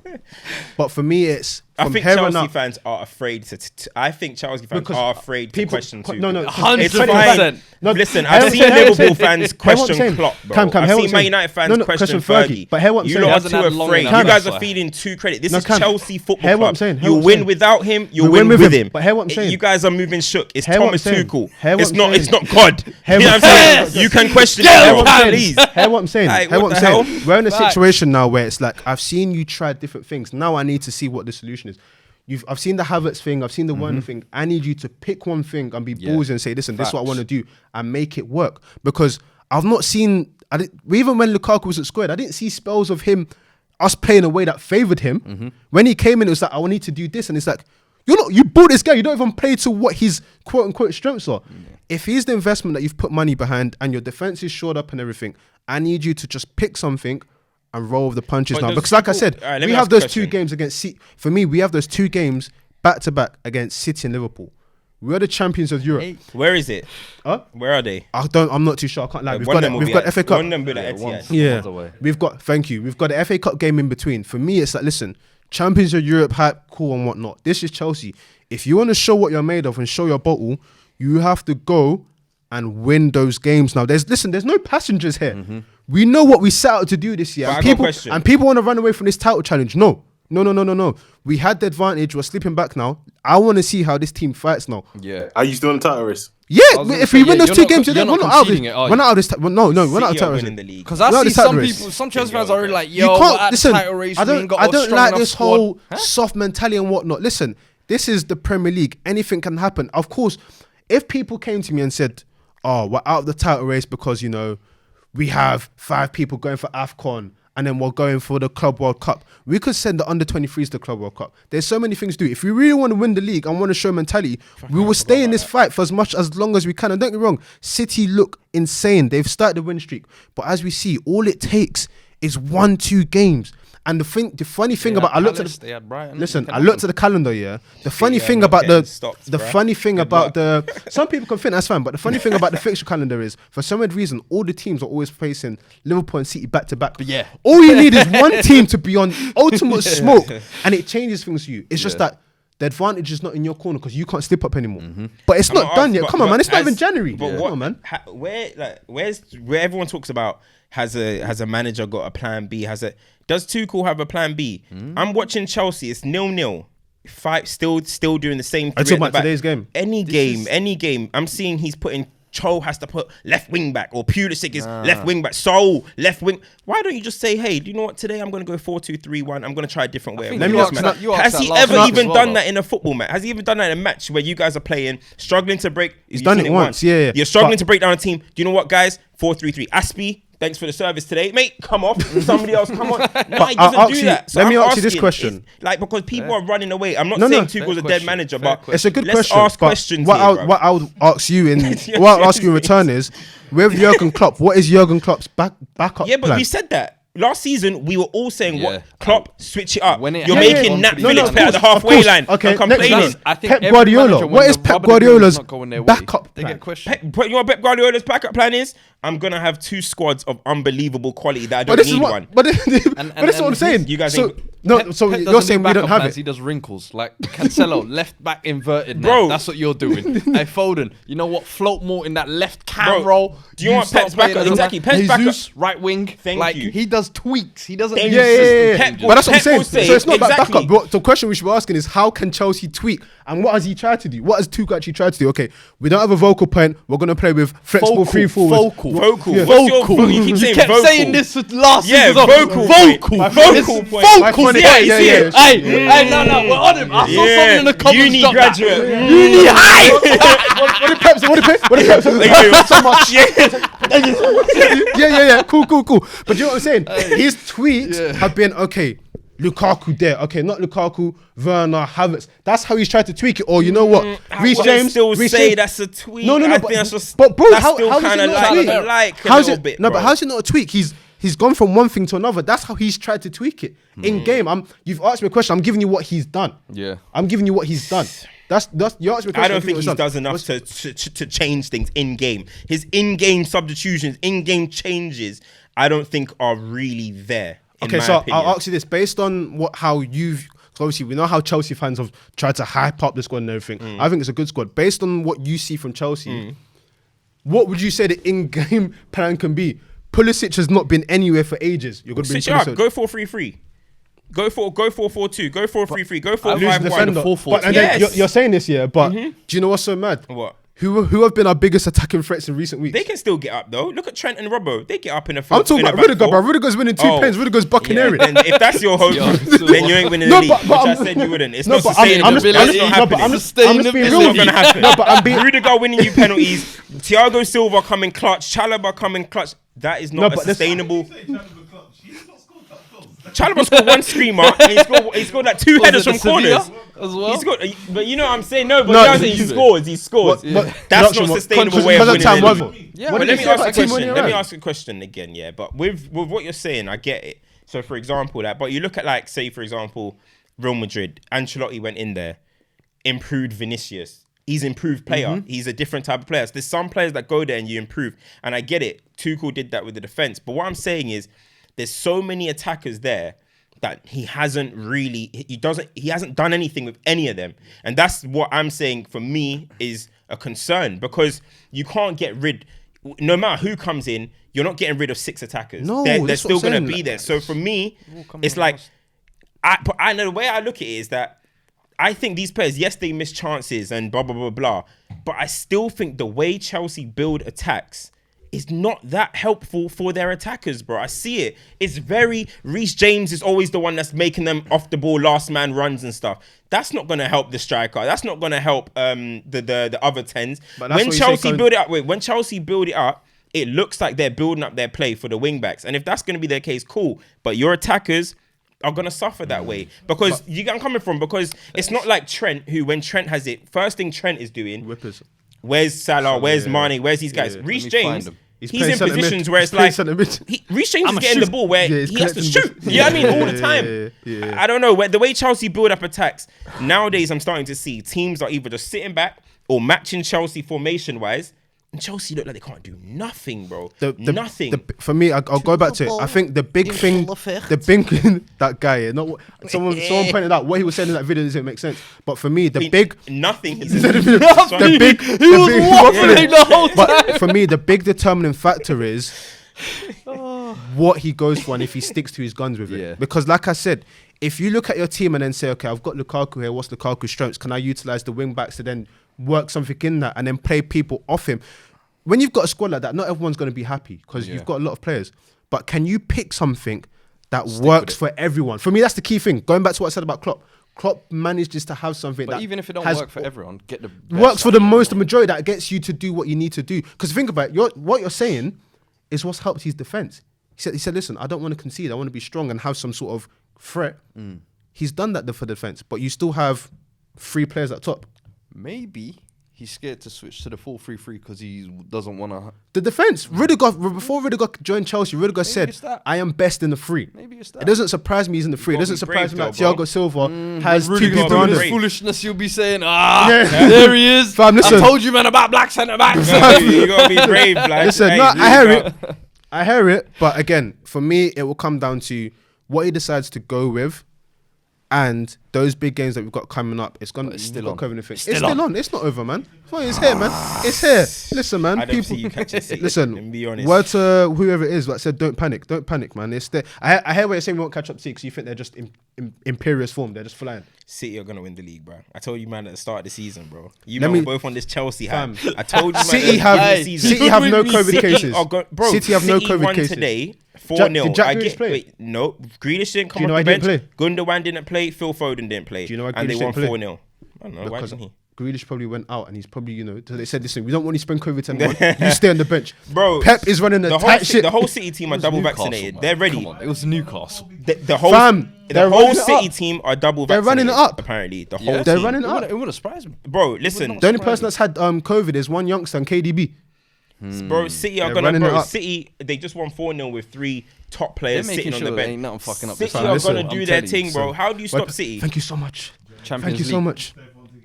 But for me, it's I from think here on Chelsea out. fans are afraid to. I think Chelsea fans Because are afraid to people- question Tuchel. no, 100%. No, Listen, hear what I've I'm seen saying, hear what I'm Liverpool saying. fans Hear what I'm question saying. Klopp, bro. Cam, hear I've what seen I'm Man saying. United fans No, no, question Fergie. Fergie. But hear what I'm You saying. lot are Hasn't had too long afraid. enough, You guys that's are why. feeding too credit. This No, is Cam, Chelsea Football hear what Club. I'm saying, hear You what I'm win saying. without him, you We win win with with him. him. But hear what I'm saying. You guys are moving shook. It's Hear what Thomas I'm saying. Tuchel. Hear what It's I'm not. saying. It's not God. Hear You know what what I'm I'm saying? saying. You can question Hear it, what bro. I'm saying. Please. Hear what I'm saying. Like, Hear what what I'm the hell? saying. We're in a Facts. situation now where it's like I've seen you try different things. Now I need to see what the solution is. I've seen the Havertz thing. I've seen the Werner thing. I need you to pick one thing and be ballsy and say, listen, this is what I Facts. want to do and make it work. Because I've not seen. Even when Lukaku wasn't squared, I didn't see spells of him, us playing a way that favoured him. When he came in, it was like, I need to do this. And it's like, you bought this guy. You don't even play to what his quote unquote strengths are. If he's the investment that you've put money behind and your defense is shored up and everything, I need you to just pick something and roll with the punches But now. does Because like I Tuchel- said, Alright, let we me have ask a those question. 2 games against City. For me, we have those 2 games back to back against City and Liverpool. We're the champions of Europe. Where is it? Huh? Where are they? I'm not too sure. I can't lie. We've One got of them will we've be got at- FA Cup. One of them will be at Etihad. Yeah, away. we've got. Thank you. We've got the FA Cup game in between. For me, it's like, listen, champions of Europe, hype, cool and whatnot. This is Chelsea. If you want to show what you're made of and show your bottle, you have to go and win those games. Now, there's no passengers here. We know what we set out to do this year. But And I got a question. people want to run away from this title challenge. No. We had the advantage. We're slipping back now. I want to see how this team fights now. Yeah. Are you still on the title race? Yeah, I was gonna if say, we win yeah, those you're 2 not- games, you're we're not not out of conceding this. it, are We're you? not out of this. No, we're not out City of are title winning race. the league. Because I No, see the title some race. people, some Chelsea Think fans you're are okay. like, You yo, we're can't at listen. the title race. I we ain't don't. got I a don't strong like enough this squad. whole soft mentality and whatnot. Listen, this is the Premier League. Anything can happen. Of course, if people came to me and said, "Oh, we're out of the title race because we have 5 people going for AFCON and then we're going for the Club World Cup," we could send the under 23s to the Club World Cup. There's so many things to do. If we really want to win the league and want to show mentality, we will stay in this fight for as long as we can. And don't get me wrong, City look insane. They've started the win streak, but as we see, all it takes is 1-2 games. And the funny thing about I looked at They had Brighton. listen, They I can looked at the calendar. Yeah, the funny Yeah, thing not about getting the stopped, the bruh. funny thing Good about luck. the some people can think that's fine, but the funny thing about the fixture calendar is for some weird reason all the teams are always facing Liverpool and City back to back. But yeah. all you need is one team to be on ultimate smoke, and it changes things for you. It's just that the advantage is not in your corner because you can't slip up anymore. But it's I'm not gonna done ask, yet. but- Come on, but man. It's not as- even January. But Come what, on, man. where everyone talks about has a manager got a plan B? Does Tuchel have a plan B? I'm watching Chelsea. It's 0-0. Still doing the same. Are you three talking at the about back. today's game? Any game. I'm seeing he's putting. Cho has to put left wing back, or Pulisic is left wing back. So left wing. Why don't you just say, hey, do you know what? Today I'm going to go 4-2-3-1. I'm going to try a different way. think Let me ask you Has that he last ever week even as well, done though. that in a football match? Has he even done that in a match where you guys are playing, struggling to break? He's you've done seen it once, yeah. You're struggling But- to break down a team. Do you know what, guys? 4-3-3. Aspie, thanks for the service today, mate. Come off. Somebody else, come on. No, he I'll doesn't ask do you- that. let me I'm ask you this asking, question. it's like, because people are running away. I'm not No, saying no. Tuchel's a Fair dead question, manager, fair but question. It's a good let's question. ask but questions what here, bro. what I would ask you what I'll ask you in return is, with Jurgen Klopp, what is Jurgen Klopp's backup Yeah, but plan? we said that. Last season, we were all saying, Yeah. what? Klopp, switch it up. When it You're happens making on Nat pretty Phillips much. play at the Of halfway course. line Okay, and next complaining. one. I think Pep every Guardiola. manager, What when is the Pep rubber band is Guardiola's not going their way, backup They plan? get questioned. You know what Pep Guardiola's backup plan is? I'm going to have 2 squads of unbelievable quality that I But this this is need what. one. But this is what I'm and saying. you guys so ain't- no. So Pep you're doesn't saying do we don't backup have plans, it. He does wrinkles like Cancelo, left back inverted. Now. Bro. That's what you're doing. Hey Foden, you know what? Float more in that left cam Bro, role. do you want start Pep's backup? playing as a Exactly, man. Pep's backup- Jesus, right wing. Thank like you. he does tweaks. He doesn't. Thank do you. Yeah. Pep will- But that's what I'm Pep saying. will say, So it's not about exactly. backup. But the question we should be asking is, how can Chelsea tweak? And what has he tried to do? What has Tuchel actually tried to do? Okay, we don't have a vocal point. We're going to play with flexible Vocal, free forwards. vocal. Vocal. Yeah. What's your Vocal. vocal? You keep saying kept vocal. saying this last Yeah, season. vocal Vocal. point. It's Vocal point. Vocal. funny- Yeah, yeah, you see yeah, it? yeah. Hey, hey, no, we're on him. I saw something in the comments. Uni drop that. graduate. Uni high. What did Pep say? What did Pep say? So much. Yeah. Cool. But do you know what I'm saying? His tweets have been, okay, Lukaku there. Okay, not Lukaku, Werner, Havertz. That's how he's tried to tweak it. Or you know what? Reece James. still Reece say James. that's a tweak. No, I but, think that's just, but bro, that's how still is it kind of not a tweak? like a How's little it? bit, No, bro. but how's it not a tweak? He's gone from one thing to another. That's how he's tried to tweak it in game. You've asked me a question. I'm giving you what he's done. Yeah. I'm giving you what he's done. That's you asked me a question. I don't I'm giving think you he what does done. enough to change things in game. His in game substitutions, in game changes, I don't think are really there. Okay, so I'll ask you this: based on how you've. Obviously, we know how Chelsea fans have tried to hype up the squad and everything. I think it's a good squad. Based on what you see from Chelsea, what would you say the in-game plan can be? Pulisic has not been anywhere for ages. You're going to bring Pulisic. Go 4-3-3. Go 4-4-2. Go 4-3-3. Go 4-5-1. But you're saying this, yeah. But do you know what's so mad? What? Who have been our biggest attacking threats in recent weeks? They can still get up though. Look at Trent and Robbo. They get up in a. I'm talking about Rudiger, bro. Rudiger's winning 2 pens. Rudiger's buccaneering. Yeah, if that's your hope, then you ain't winning the league. Which I said you wouldn't. It's not sustainable. I'm just being real. It's not gonna happen. No, but Rudiger winning you penalties. Thiago Silva coming clutch. Chalobah coming clutch. That is not a sustainable. Chalobah scored 1 screamer and he scored like 2 headers from corners as well. He scored, but you know what I'm saying? No, but he scores. That's not a sustainable way of winning the league. Yeah, but let me ask a question again, yeah. But with what you're saying, I get it. So for example, but you look at like, say for example, Real Madrid, Ancelotti went in there, improved Vinicius. He's an improved player. He's a different type of player. So there's some players that go there and you improve. And I get it. Tuchel did that with the defense. But what I'm saying is, there's so many attackers there that he hasn't done anything with any of them. And that's what I'm saying for me is a concern, because you can't get rid, no matter who comes in, you're not getting rid of 6 attackers. No, they're still going to be there. So for me, it's like, I know the way I look at it is that I think these players, yes, they miss chances and blah, blah, blah, blah. But I still think the way Chelsea build attacks is not that helpful for their attackers, bro. I see it. It's very... Reece James is always the one that's making them off the ball, last man runs and stuff. That's not going to help the striker. That's not going to help the other 10s. When Chelsea build it up, it looks like they're building up their play for the wing backs. And if that's going to be their case, cool. But your attackers are going to suffer that way. Because you get where I'm coming from. Because it's not like Trent, who when Trent has it, first thing Trent is doing... Whippers. Where's Salah? Where's Mane? Where's these guys? Reece James, he's in positions where it's like... Reece James is getting the ball where he has to shoot. You know what I mean? All the time. Yeah. I don't know. The way Chelsea build up attacks, nowadays I'm starting to see teams are either just sitting back or matching Chelsea formation-wise. And Chelsea look like they can't do nothing, bro. Nothing. For me, I'll go back to it. I think the big thing, that guy, someone pointed out what he was saying in that video doesn't make sense. But for me, nothing. But for me, the big determining factor is what he goes for and if he sticks to his guns with it. Yeah. Because like I said, if you look at your team and then say, okay, I've got Lukaku here, what's Lukaku's strengths? Can I utilize the wing backs to then work something in that and then play people off him? When you've got a squad like that, not everyone's going to be happy because you've got a lot of players. But can you pick something that works for everyone? For me, that's the key thing. Going back to what I said about Klopp. Klopp manages to have something that even if it don't work for everyone, get the best works for the majority that gets you to do what you need to do. Because think about it, what you're saying is what's helped his defense. He said, listen, I don't want to concede. I want to be strong and have some sort of threat. He's done that for defense, but you still have 3 players at top. Maybe he's scared to switch to the 4-3-3 because he doesn't want to... The defense. Before Rudiger joined Chelsea, Rudiger said, I am best in the 3. Maybe it's that. It doesn't surprise me he's in the 3. It doesn't surprise me that Thiago Silva has 2 people doing under. This foolishness, you'll be saying, there he is. Fam, listen. I told you, man, about black centre-backs. You got to be brave. Like, listen, I hear it. But again, for me, it will come down to what he decides to go with. And those big games that we've got coming up, it's still on. It's still on. It's not over, man. It's here, man. It's here. Listen, man. I don't see you catching City. Listen, be honest. Word to whoever it is that said, don't panic, man. It's there. I hear what you're saying. We won't catch up to City because you think they're just in imperious form. They're just flying. City are gonna win the league, bro. I told you, man, at the start of the season, bro. We're both on this Chelsea hype. I told you, man. City have no COVID cases. City have no COVID cases today. 4-0. Did Jack Grealish play? Wait, no. Grealish didn't come off the bench. Gundogan didn't play. Phil Foden didn't play. Do you know why and they Grealish won didn't 4-0. I don't know. Why didn't he? Grealish probably went out and he's probably, so they said, listen, we don't want you to spend COVID to anyone. You stay on the bench. Bro, Pep is running the tight shit. The whole City team are double vaccinated. Man. They're ready. Come on, it was Newcastle. The whole City team are double vaccinated. They're running it up. Apparently. The whole team. They're running it up. It wouldn't surprise me. Bro, listen. The only person that's had COVID is one youngster and KDB. Bro, City are going to... City, they just won 4-0 with 3 top players sitting on the bench. Ain't nothing fucking up. City are going to do their thing, bro. How do you stop City? Thank you so much. Champions League. So much.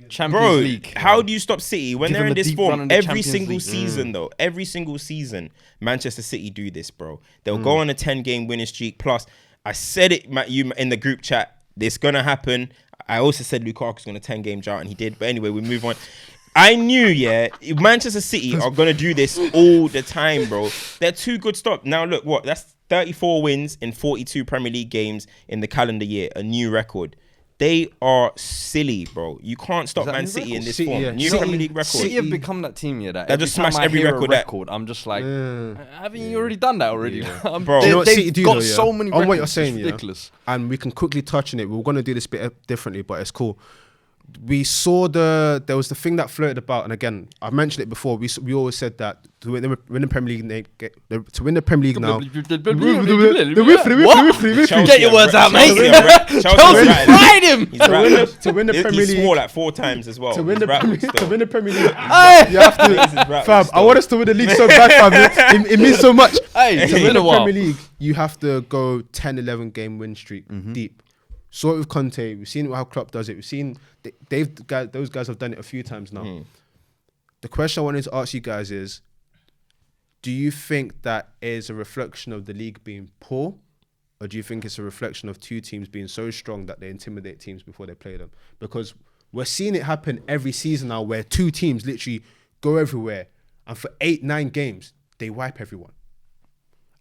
Champions League. How do you stop City when they're in this form? Every single season, though. Every single season, Manchester City do this, bro. They'll go on a 10-game winning streak plus... I said it, you in the group chat. It's gonna happen. I also said Lukaku's gonna 10-game drought, and he did. But anyway, we move on. I knew, Manchester City are gonna do this all the time, bro. They're too good. Stop. Now look, what? That's 34 wins in 42 Premier League games in the calendar year, a new record. They are silly, bro. You can't stop Man City in this form. New Premier League record. City have become that team, that they just smashed every record. I'm just like, haven't you already done that already? Bro, you know what City They've do, got though, so many records. On what you're saying, it's ridiculous. And we can quickly touch on it. We're going to do this bit differently, but it's cool. We saw there was the thing that floated about, and again, I've mentioned it before. We always said that to win the Premier League, to win the Premier League now. Get your words out, mate. Chelsea fried him. To win the Premier League, he swore like 4 times as well. to win the Premier League, you have to, fam. I want us to win the league so bad, fam. It means so much. Hey, To win the Premier League, you have to go 10, 11 game win streak deep. Saw it with Conte. We've seen how Klopp does it. We've seen those guys have done it a few times now. The question I wanted to ask you guys is, do you think that is a reflection of the league being poor, or do you think it's a reflection of two teams being so strong that they intimidate teams before they play them? Because we're seeing it happen every season now, where two teams literally go everywhere, and for 8-9 games they wipe everyone.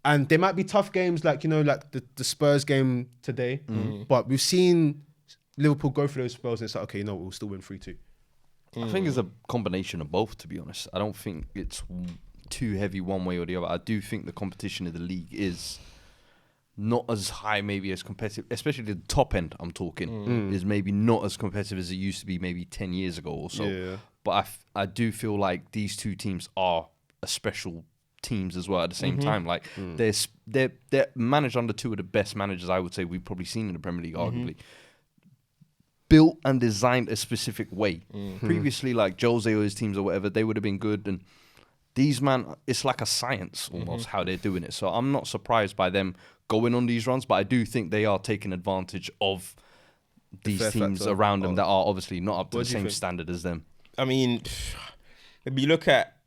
And they might be tough games, like the Spurs game today. But we've seen Liverpool go through those spells, and it's like, okay, we'll still win 3-2. I think it's a combination of both, to be honest. I don't think it's too heavy one way or the other. I do think the competition of the league is not as high, maybe as competitive, especially the top end. I'm talking is maybe not as competitive as it used to be, maybe 10 years ago or so. Yeah. But I do feel like these two teams are a special teams as well at the same time. Like they're managed under two of the best managers I would say we've probably seen in the Premier League, arguably. Built and designed a specific way. Previously, like Jose or his teams or whatever, they would have been good. And these it's like a science almost how they're doing it. So I'm not surprised by them going on these runs, but I do think they are taking advantage of these teams around them that are obviously not up to the same standard as them. I mean, if you look at,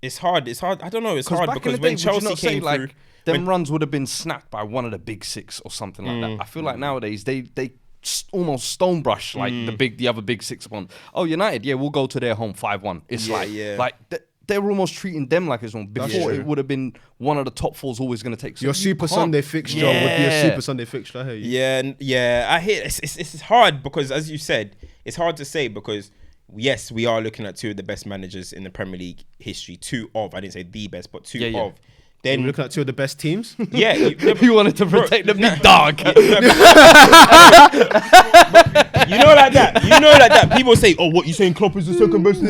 it's hard. I don't know. It's hard because when Chelsea came through, them runs would have been snapped by one of the big six or something like that. I feel like nowadays they almost stone brush like the other big six upon. Oh, United, we'll go to their home 5-1. It's like they were almost treating them like it's one. Before it would have been one of the top fours always going to take. So your Super Sunday fixture would be a Super Sunday fixture. I hear you. Yeah. I hear it's hard because, as you said, it's hard to say because. Yes, we are looking at two of the best managers in the Premier League history. I didn't say the best, but two of. Then we're looking at two of the best teams. Yeah, you wanted to protect the big dog. You know like that. People say, "Oh, what you saying? Klopp is the second best?"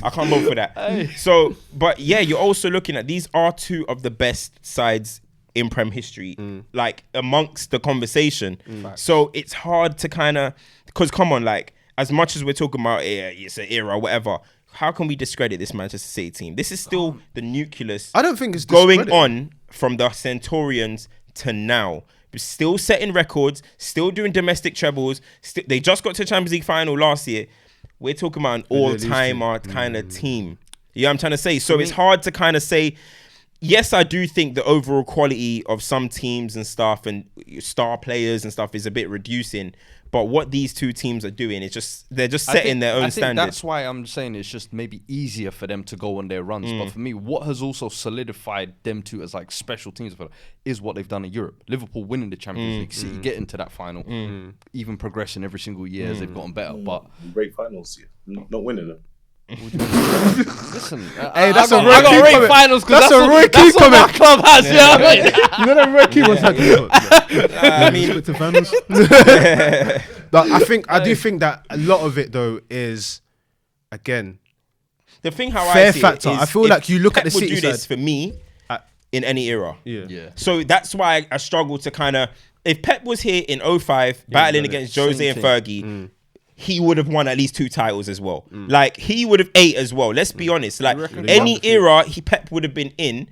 I can't vote for that. Hey. So, but you're also looking at these are two of the best sides in Prem history, like amongst the conversation. So it's hard to kind of because come on, like. As much as we're talking about it's an era, whatever, how can we discredit this Manchester City team? This is still the nucleus. I don't think it's going on from the Centurions to now. We're still setting records, still doing domestic trebles. They just got to the Champions League final last year. We're talking about an all-timer kind of team. You know what I'm trying to say? So it's hard to kind of say, yes, I do think the overall quality of some teams and stuff and star players and stuff is a bit reducing. But what these two teams are doing is they're just setting their own standard. That's why I'm saying it's just maybe easier for them to go on their runs. But for me, what has also solidified them two as like special teams is what they've done in Europe. Liverpool winning the Champions League, City getting to that final, even progressing every single year as they've gotten better. But great finals, not winning them. Listen, hey, that's a I got rate finals because that's a Roy Keane comment. My club has, you know that Roy Keane was I mean, to finals. But I do think that a lot of it though is again the thing how fair I see factor. It is I feel like you look at the City do side this for me in any era. Yeah. So that's why I struggle to kind of if Pep was here in 05 battling against Jose and Fergie. He would have won at least 2 titles as well. Like he would have 8 as well. Let's be honest. Like any era Pep would have been in,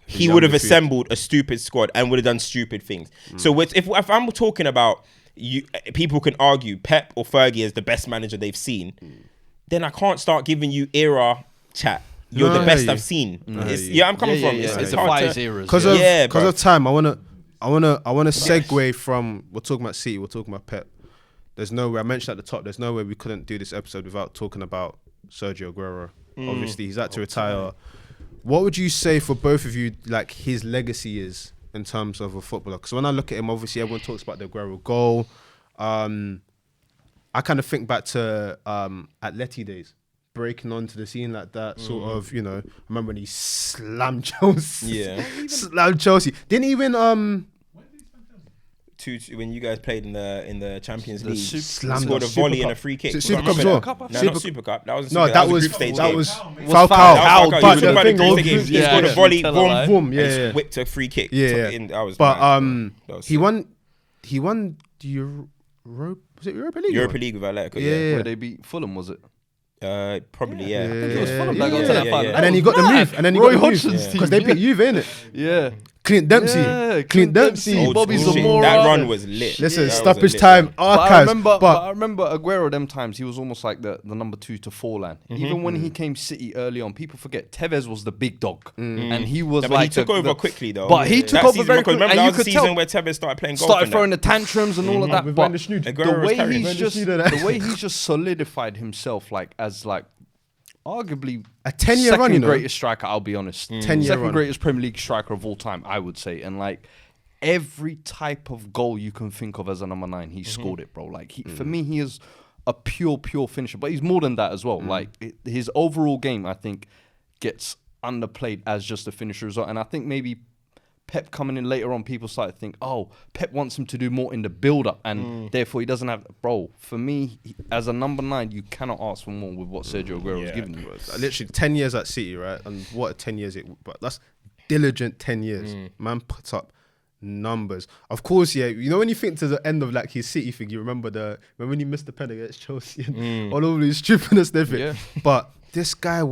he would have assembled a stupid squad and would have done stupid things. So if I'm talking about people can argue Pep or Fergie as the best manager they've seen, then I can't start giving you era chat. You're the best I've seen. I'm coming from. It's hard to eras. Because of time, I I wanna segue from we're talking about City, we're talking about Pep. There's no way I mentioned at the top. There's no way we couldn't do this episode without talking about Sergio Aguero. Obviously, he's had to retire. What would you say for both of you, like his legacy is in terms of a footballer? Because when I look at him, obviously everyone talks about the Aguero goal. I kind of think back to Atleti days, breaking onto the scene like that, sort of, you know. I remember when he slammed Chelsea. Yeah. Slammed Chelsea. Didn't he even When you guys played in the Champions League, Slammed scored a Super volley Cup. and a free kick. Super I Cup as remember well. that. No, not Super Cup. That was No, a that group was stage that game. was Falcao. Falcao. But But the the thing, thing, he scored a volley, boom, boom, and yeah. whipped a free kick. Yeah. That was But mad. That was he won the was it Europa League? Europa League with Atletico. Yeah. Where they beat Fulham, was it? Probably, yeah. I think it was Fulham Yeah, that got to yeah, that yeah, final. yeah. And then he got the move. And then he Roy got the Hodgson's move team, because they beat Juve, innit? Yeah. Clint Dempsey. Yeah, Clint Dempsey. Old Bobby school. Zamora. That run was lit. Listen, That was a stoppage lit time run. archives. But I remember Aguero them times, he was almost like the number 2 to Forlan. Even when he came City early on, people forget Tevez was the big dog. And he was Yeah, but like he took over quickly though. But he took That over season, very because quickly. remember And that you was the could season tell, where Tevez started playing golf. started and throwing that. the tantrums and all of that. With But Van der Snoot. the Aguero was way carrying. he's just the way he's just solidified himself like as like arguably A 10-year second run, you know. greatest striker, I'll be honest. 10-year Second run. greatest Premier League striker of all time, I would say. And like every type of goal you can think of as a number 9, he scored it, bro. Like for me, he is a pure finisher. But he's more than that as well. Like his overall game, I think, gets underplayed as just a finisher as well. And I think maybe Pep coming in later on, people started to think, oh, Pep wants him to do more in the build-up, and therefore he doesn't have... Bro, for me, as a number 9, you cannot ask for more with what Sergio Aguero has given you. Literally 10 years at City, right? And what a 10 years but that's diligent 10 years. Man puts up numbers. Of course, yeah, you know when you think to the end of like his City thing, you remember when he missed the pen against Chelsea and all over his stupidness and everything. Yeah. But this guy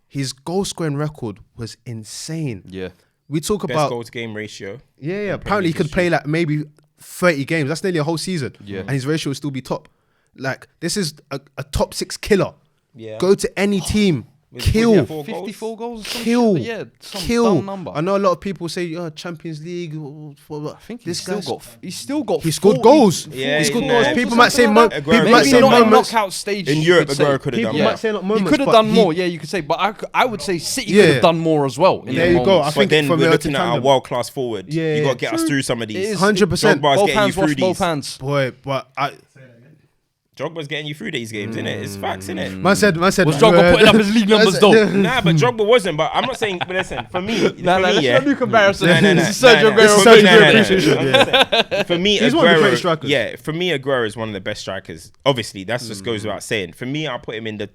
his goal scoring record was insane. Yeah. We talk Best about goal to game ratio. Yeah. Apparently, he could play like maybe 30 games. That's nearly a whole season. Yeah. And his ratio will still be top. Like, this is a top 6 killer. Yeah. Go to any team. Was Kill. he 4 goals? 54 goals or some Kill. shit? Yeah, some Kill. dumb number. I know a lot of people say, Champions League. I think this he's still got He scored 40, goals. Yeah, he scored he's goals. mad. People might say Aguero people might Maybe say not in moments. knockout stage. In you Europe, could say. Aguero could have People done might more. say not He moments. could have but done he- more, yeah, you could say. But I would say City Yeah. could have done more as well. In There them you go. moments. I But think then from we're a looking at our tandem. world-class forward. Yeah, You got to get us true. through some of It these. is 100%. Drogba's both getting you hands through wash both these. hands. Boy, but Drogba's getting you through these games, innit? It's facts, innit? man said. Was Drogba putting up his league numbers though? Nah, but Drogba wasn't. But I'm not saying. But listen, for me, Let's not do comparison. No. This is Sergio This is Aguero. Sergio No, Appreciation. For me, He's Aguero, one of the greatest strikers. Yeah, for me, Aguero is one of the best strikers. Obviously, that just goes without saying. For me, I'll put him in the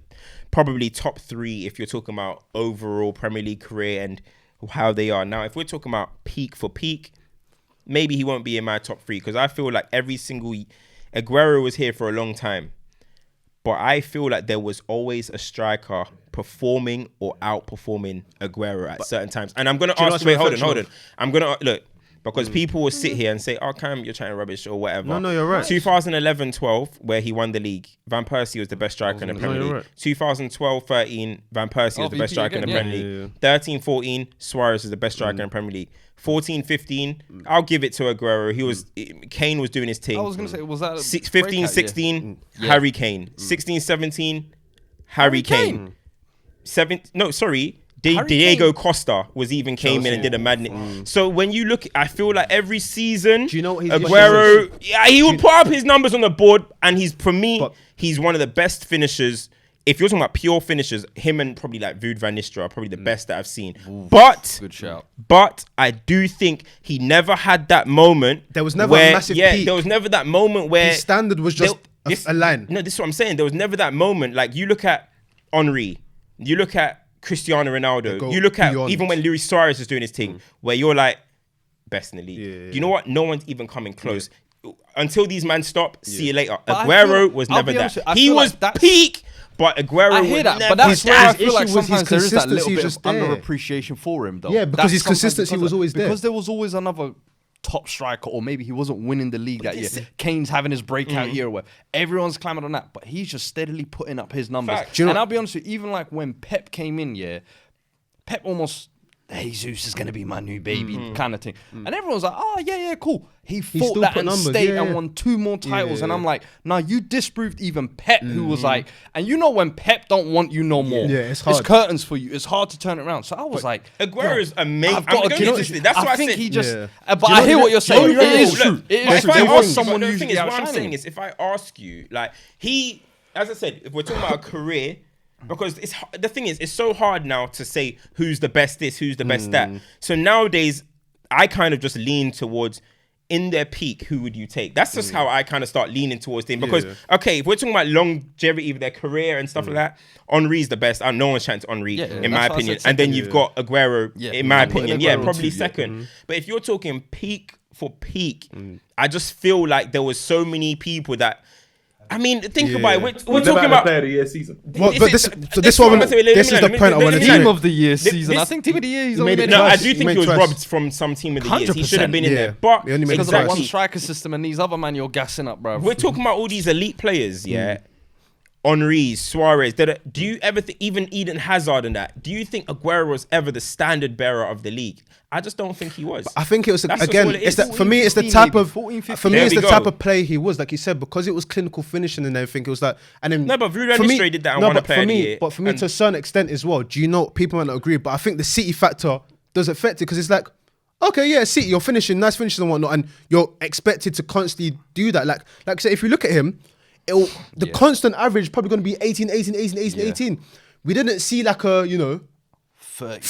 probably top 3 if you're talking about overall Premier League career and how they are now. If we're talking about peak for peak, maybe he won't be in my top 3 because I feel like every single Aguero was here for a long time. But I feel like there was always a striker performing or outperforming Aguero at certain times. And I'm going to ask, wait, hold on. I'm going to, look, because people will sit here and say, oh, Cam, you're chatting rubbish or whatever. No, you're right. 2011-12, where he won the league, Van Persie was the best striker in the Premier you're League. right. 2012-13, Van Persie was the best VP striker in the again, Premier yeah. League. 13-14, Suarez is the best striker in the Premier League. 14-15, I'll give it to Aguero. Kane was doing his thing. I was going to say, was that 15-16, Harry Kane. 16-17, Harry Kane. Diego Costa was even came in and did a madness. So when you look, I feel like every season, Do you know what his Aguero, he would put up his numbers on the board, and he's one of the best finishers. If you're talking about pure finishers, him and probably like Wout van Nistelrooy are probably the best that I've seen. But Good shout. But I do think he never had that moment. There was never a massive peak. there was never that moment where His standard was just a line. No, this is what I'm saying. There was never that moment. Like you look at Henry, you look at Cristiano Ronaldo, you look at beyond. even when Luis Suarez is doing his thing, where you're like best in the league. Yeah. You know what? No one's even coming close. Until these men stop, see you later. But I Aguero feel- was I'll never be honest that. with you, I He feel was like that's- peak, but Aguero I was hear that, never but that's where I his feel like issue was his sometimes there is that consistency little bit just of there. underappreciation for him, though. Yeah, because That's his sometimes consistency was always there. Because there was always another top striker, or maybe he wasn't winning the league that year. Kane's having his breakout year, where everyone's clamored on that, but he's just steadily putting up his numbers. Fact. Do you know- And I'll be honest with you, even like when Pep came in, Pep almost Jesus is going to be my new baby kind of thing. And everyone's like, oh, yeah, cool. He fought still that put and numbers, stayed yeah. and won 2 more titles. And I'm like, nah, you disproved even Pep, who was Mm-hmm. like, and you know when Pep don't want you no more. Yeah, it's hard. It's curtains for you. It's hard to turn it around. So I was like, Aguero is amazing. I've got to give this. That's why I think said he just. Yeah. But Do you I know hear what what you're saying. No, It is look, true. It but is if true. I There was ask- someone but the usually thing is, what I'm outshining saying him. is, if I ask you, like he, as I said, if we're talking about a career, because it's the thing is, it's so hard now to say who's the best this, who's the best that. So nowadays, I kind of just lean towards in their peak, who would you take? That's just how I kind of start leaning towards them. Because okay, if we're talking about longevity of their career and stuff like that, Henry's the best. No one's chance Henry, in my that's why I opinion. said And then second. you've got Aguero, in my I'm putting opinion. Aguero Probably too, second. But if you're talking peak for peak, I just feel like there was so many people that. I mean, think about it. We're Never talking had a about. player of the year season. Well, but this is what what I'm saying. this is the point I wanted to Team make. of the year season. this- I think team of the year. He's He only made it made No, twice. I do think Made he was twice. robbed from some team of the years. He should have been in 100%, there. yeah. But He only made it because of that twice. one exactly, striker system and these other man you're gassing up, bro. we're talking about all these elite players, yeah. Henry, Suarez. Do you ever even Eden Hazard and that? Do you think Aguero was ever the standard bearer of the league? I just don't think he was. I think it was That's just again. what it It's is. that for me. It's the 14, type maybe, of 14, 15. for me. There It's we the go. type of play he was, like you said, because it was clinical finishing and everything. It was like, and then No, but Ruben for me- Nistelrooy did that and no, won a but player for of the me, year. but for me And- to a certain extent as well. Do you know people might not agree, but I think the City factor does affect it because it's like, okay, yeah, City, you're finishing, nice finishes and whatnot, and you're expected to constantly do that. Like I said, if you look at him, the constant average is probably going to be 18. We didn't see like a 30.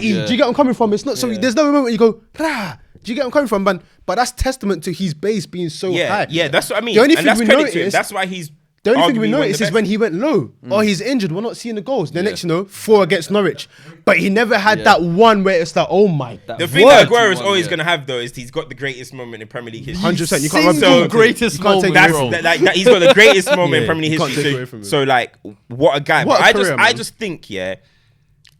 Yeah. Do you get what I'm coming from? It's not so. There's no moment where you go, rah. Do you get what I'm coming from, man? But that's testament to his base being so high. yeah, that's what I mean. The only And thing that's we credit to him. noticed- That's why he's. The only thing we arguably one of noticed the is when best. he went low, or he's injured, we're not seeing the goals. The next, 4 against Norwich. But he never had that one where it's like, oh my. The thing word that Aguero is he always won, going to have though is he's got the greatest moment in Premier League history. 100%. You can't rub Single it. greatest You can't take moment, it bro. away from That he's got the greatest moment in Yeah, Premier you League can't take it away history. from him. So like, what a guy! What But a career, I man. just think,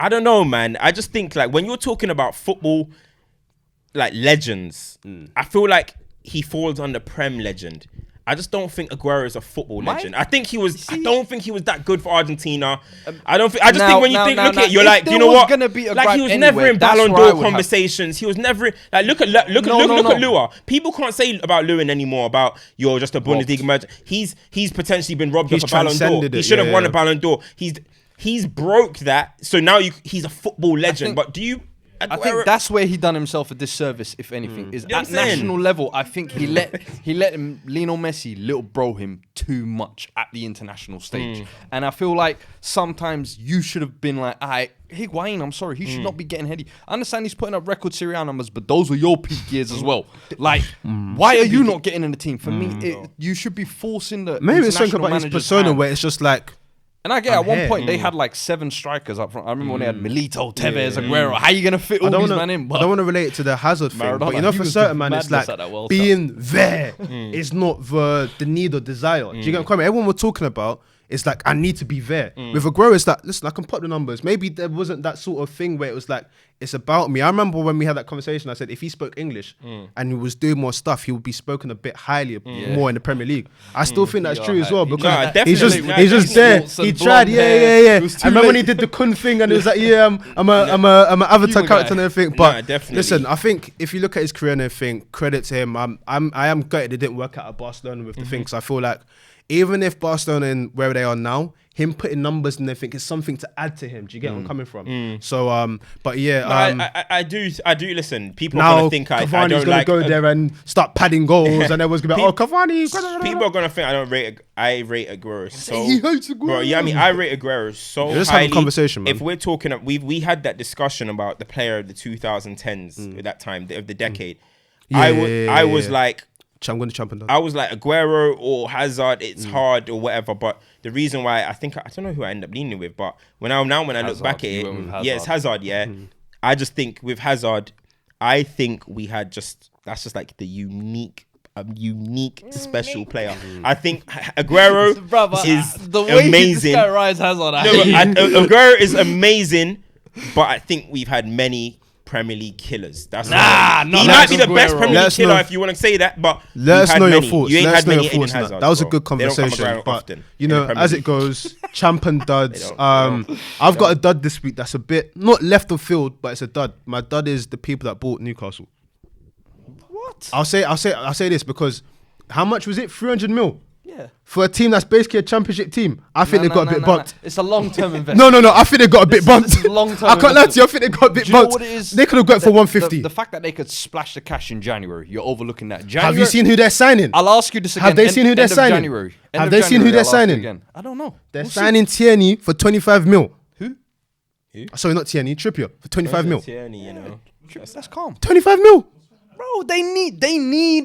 I don't know, man. I just think like when you're talking about football, like legends, I feel like he falls under Prem legend. I just don't think Aguero is a football legend. I think he was. I don't think he was that good for Argentina. I don't. I just think when you look at it, you're if like, there you know was what? gonna be a Like he gripe was never anyway, in that's Ballon where I d'Or would have- conversations. He was never like look at Lua. People can't say about Lewin anymore about you're just a Bundesliga merger. He's potentially been robbed He's of a Ballon d'Or. transcended He it, should have won yeah. a Ballon d'Or. He's broke that. So now he's a football legend. But do you? I think that's where he done himself a disservice, if anything. Is You know at what I'm saying? national level, I think he let him Lionel Messi little bro him too much at the international stage, and I feel like sometimes you should have been like, "I Higuain, I'm sorry, he should not be getting heady." I understand he's putting up record Serie A numbers, but those were your peak years as well. Like, why are you not getting in the team? For me, you should be forcing the Maybe it's something international about his manager's persona hand. where it's just like, And I get at one here. point they had like 7 strikers up front. I remember when they had Milito, Tevez, Aguero. How you gonna fit all I don't these wanna- man in? I don't want to relate it to the Hazard thing, but Maradona, he for was certain the man, it's madness like at that World being there is not the need or desire. Do you get what I'm coming? Everyone we're talking about is like, I need to be there. With Aguero, it's like, listen, I can put the numbers. Maybe there wasn't that sort of thing where it was like, it's about me. I remember when we had that conversation, I said, if he spoke English and he was doing more stuff, he would be spoken a bit highly more in the Premier League. I still think that's true as well because definitely. he's just No, he's just there. definitely. He Sports and tried, blonde yeah. hair. It was I too remember when he late. did the Kun thing and it was like, yeah, I'm an avatar guy. character and everything. Nah, But definitely. listen, I think if you look at his career and everything, credit to him. I am gutted it didn't work out at Barcelona with the thing. Because I feel like even if Barcelona and where they are now, him putting numbers and everything is something to add to him. Do you get where I'm coming from? So, but yeah, I do listen. People are now gonna think I Cavani's don't gonna like. go there and start padding goals, and everyone's gonna be like, "Oh, Cavani." People are gonna think I rate Aguero so. he hates Aguero. Bro, yeah, I mean, I rate Aguero so Just have a highly. conversation, man. If we're talking, we had that discussion about the player of the 2010s at that time of the decade. I was like. I'm going to jump in. I was like Aguero or Hazard. It's hard or whatever, but the reason why I don't know who I end up leaning with, but when I look back at you it, went with yeah, it's Hazard. Hazard. Yeah, I just think with Hazard, I think we had that's just like the unique special player. I think Aguero is the way amazing. this guy rides Hazard. No, but Aguero is amazing, but I think we've had many Premier League killers. That's Nah, he not might be the Aguero. best Premier Let League us killer know. if you want to say that, but Let you've us had know your many. thoughts. You ain't Let us had know many your Eden thoughts. on Hazards. That was a bro. good They don't come conversation. around But often you in the know, Premier as League. it goes, champ and duds. They don't. I've got a dud this week. That's a bit not left of field, but it's a dud. My dud is the people that bought Newcastle. What? I'll say this because how much was it? 300 mil. Yeah. For a team that's basically a championship team. I think they got a bit bumped. It's a long-term investment. No. I think they got a bit bumped. This is long-term I can't lie to you. I investment. think they got a bit Do you know bumped. what it is? They could have got it for 150. The fact that they could splash the cash in January, you're overlooking that. January, Have you seen who they're signing? I'll ask you this again. Have they seen who they're end of signing? January. End Have of they seen who January, they're I'll ask you signing? again. I don't know. They're We'll see. signing Tierney for 25 mil. Who? Sorry, not Tierney. Trippier for 25 mil. Tierney, you know. That's calm. 25 mil. Bro, they need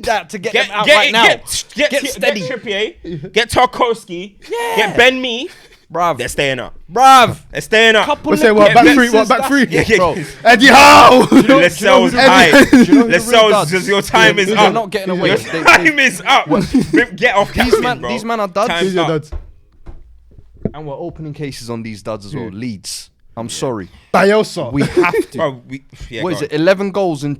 that to get them out right now. Get steady. Trippier, get Tarkowski, get Ben Mee. Bruv. They're staying up. Bruv. They're staying up. Couple What's that? of What, back pieces, three? What, back that's- three? Bro, Eddie Howe. Let's sell high. do you know who the Let's real sell duds? because your time is They're up. not getting away. Your time is up. Get off captain, bro. These men are duds. Time's up. And we're opening cases on these duds as well. Leeds. I'm sorry. Bielsa. We have to. Bro, What is it? 11 goals in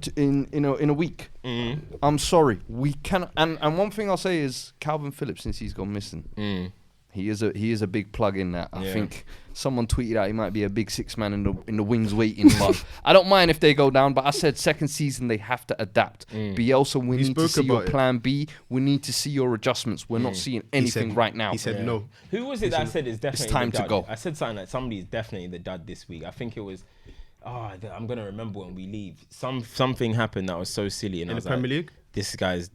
a week. Mm-hmm. I'm sorry. We cannot. And one thing I'll say is Calvin Phillips, since he's gone missing, he is a big plug in that. I think someone tweeted out he might be a big six man in the wings waiting. But I don't mind if they go down. But I said second season they have to adapt. Bielsa, we need to see your about it. plan B. We need to see your adjustments. We're not seeing anything right now. He said no. Who was it that said is definitely time the to dud? go. I said something like somebody's definitely the dud this week. I think it was. I'm gonna remember when we leave. Something happened that was so silly, and I In the was Premier like, League?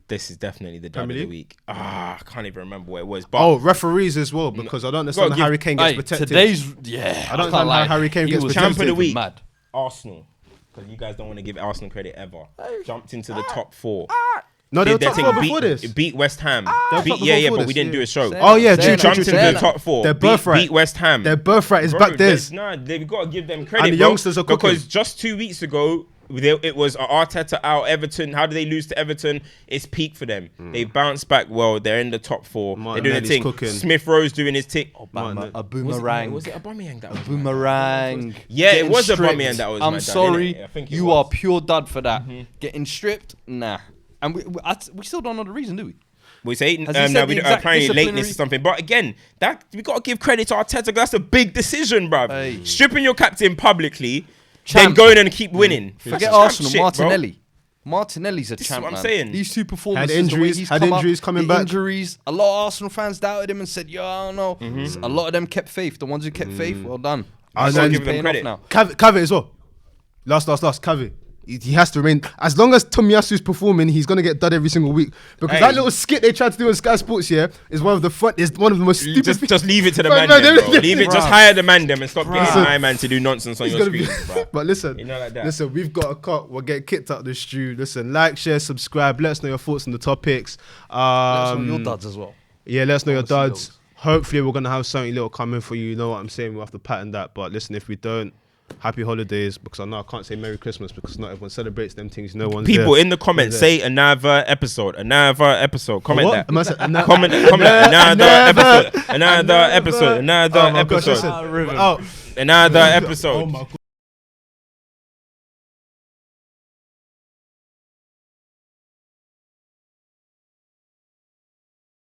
This is definitely the dud Premier of the League? week. I can't even remember what it was. But Oh, referees as well, because I don't understand Gotta how give- Harry Kane gets Hey, protected. today's I don't can't understand lie. how Harry Kane He gets was protected. champ of the week, mad. Arsenal, because you guys don't want to give Arsenal credit ever. Jumped into the top four. No, they were Did their top thing, four before this. beat West Ham. They were top Yeah, before but this, we didn't do a show. Oh yeah, Say true. that. Jumped into Say the that. top four. Their birthright. Beat West Ham. Their birthright is Bro, back theirs. Nah, they've got to give them credit. And the bro, youngsters are cooking. because just 2 weeks ago, it was Arteta out. Everton. How did they lose to Everton? It's peak for them. They bounced back well. They're in the top four. They're doing Martinelli's the thing. cooking. Smith-Rowe's doing his thing. A boomerang. Was it Aubameyang that was Boomerang. Yeah, it Getting was stripped. Aubameyang that was my I'm dad, sorry. innit? I think it You was. are pure dud for that. Getting stripped? Nah. And we still don't know the reason, do we? We say Has he said no, the we don't exact apparently disciplinary- lateness or something. But again, that we gotta give credit to Arteta. 'Cause that's a big decision, bruv. Hey. Stripping your captain publicly, Champ. then going and keep winning. Forget That's Arsenal. champ shit, bro. Martinelli. Martinelli's a This is champ, what I'm man. saying. These two performances, Had the way injuries- he's had come injuries up, coming the back. Injuries. A lot of Arsenal fans doubted him and said, "Yo, I don't know." Mm-hmm. A lot of them kept faith. The ones who kept faith, well done. I It's gotta give them paying credit. off now. Cavett as well. Last. Cavett. He has to remain. As long as Tomiyasu's performing, he's gonna get done every single week. Because Hey. that little skit they tried to do on Sky Sports here is one of the most stupid. Just leave it to the Bro, man, no, them, they- bro. Leave it. Just Bruv. hire the man, them, and stop getting Bruv. my man to do nonsense on It's your gonna be- screen, bro. But listen, You know like that. listen, we've got a cut. We'll get kicked out of the stew. Listen, like, share, subscribe. Let us know your thoughts on the topics. Let us know your duds as well. Yeah, let us know your Obviously duds. those. Hopefully, we're gonna have something little coming for you. You know what I'm saying? We'll have to pattern that. But listen, if we don't, happy holidays. Because I know I can't say Merry Christmas because not everyone celebrates them things. No one's People there. in the comments say another episode. Comment What? that. Am I saying- Comment another episode. Another episode. Another Oh my gosh, episode. listen. Oh, Another episode. oh my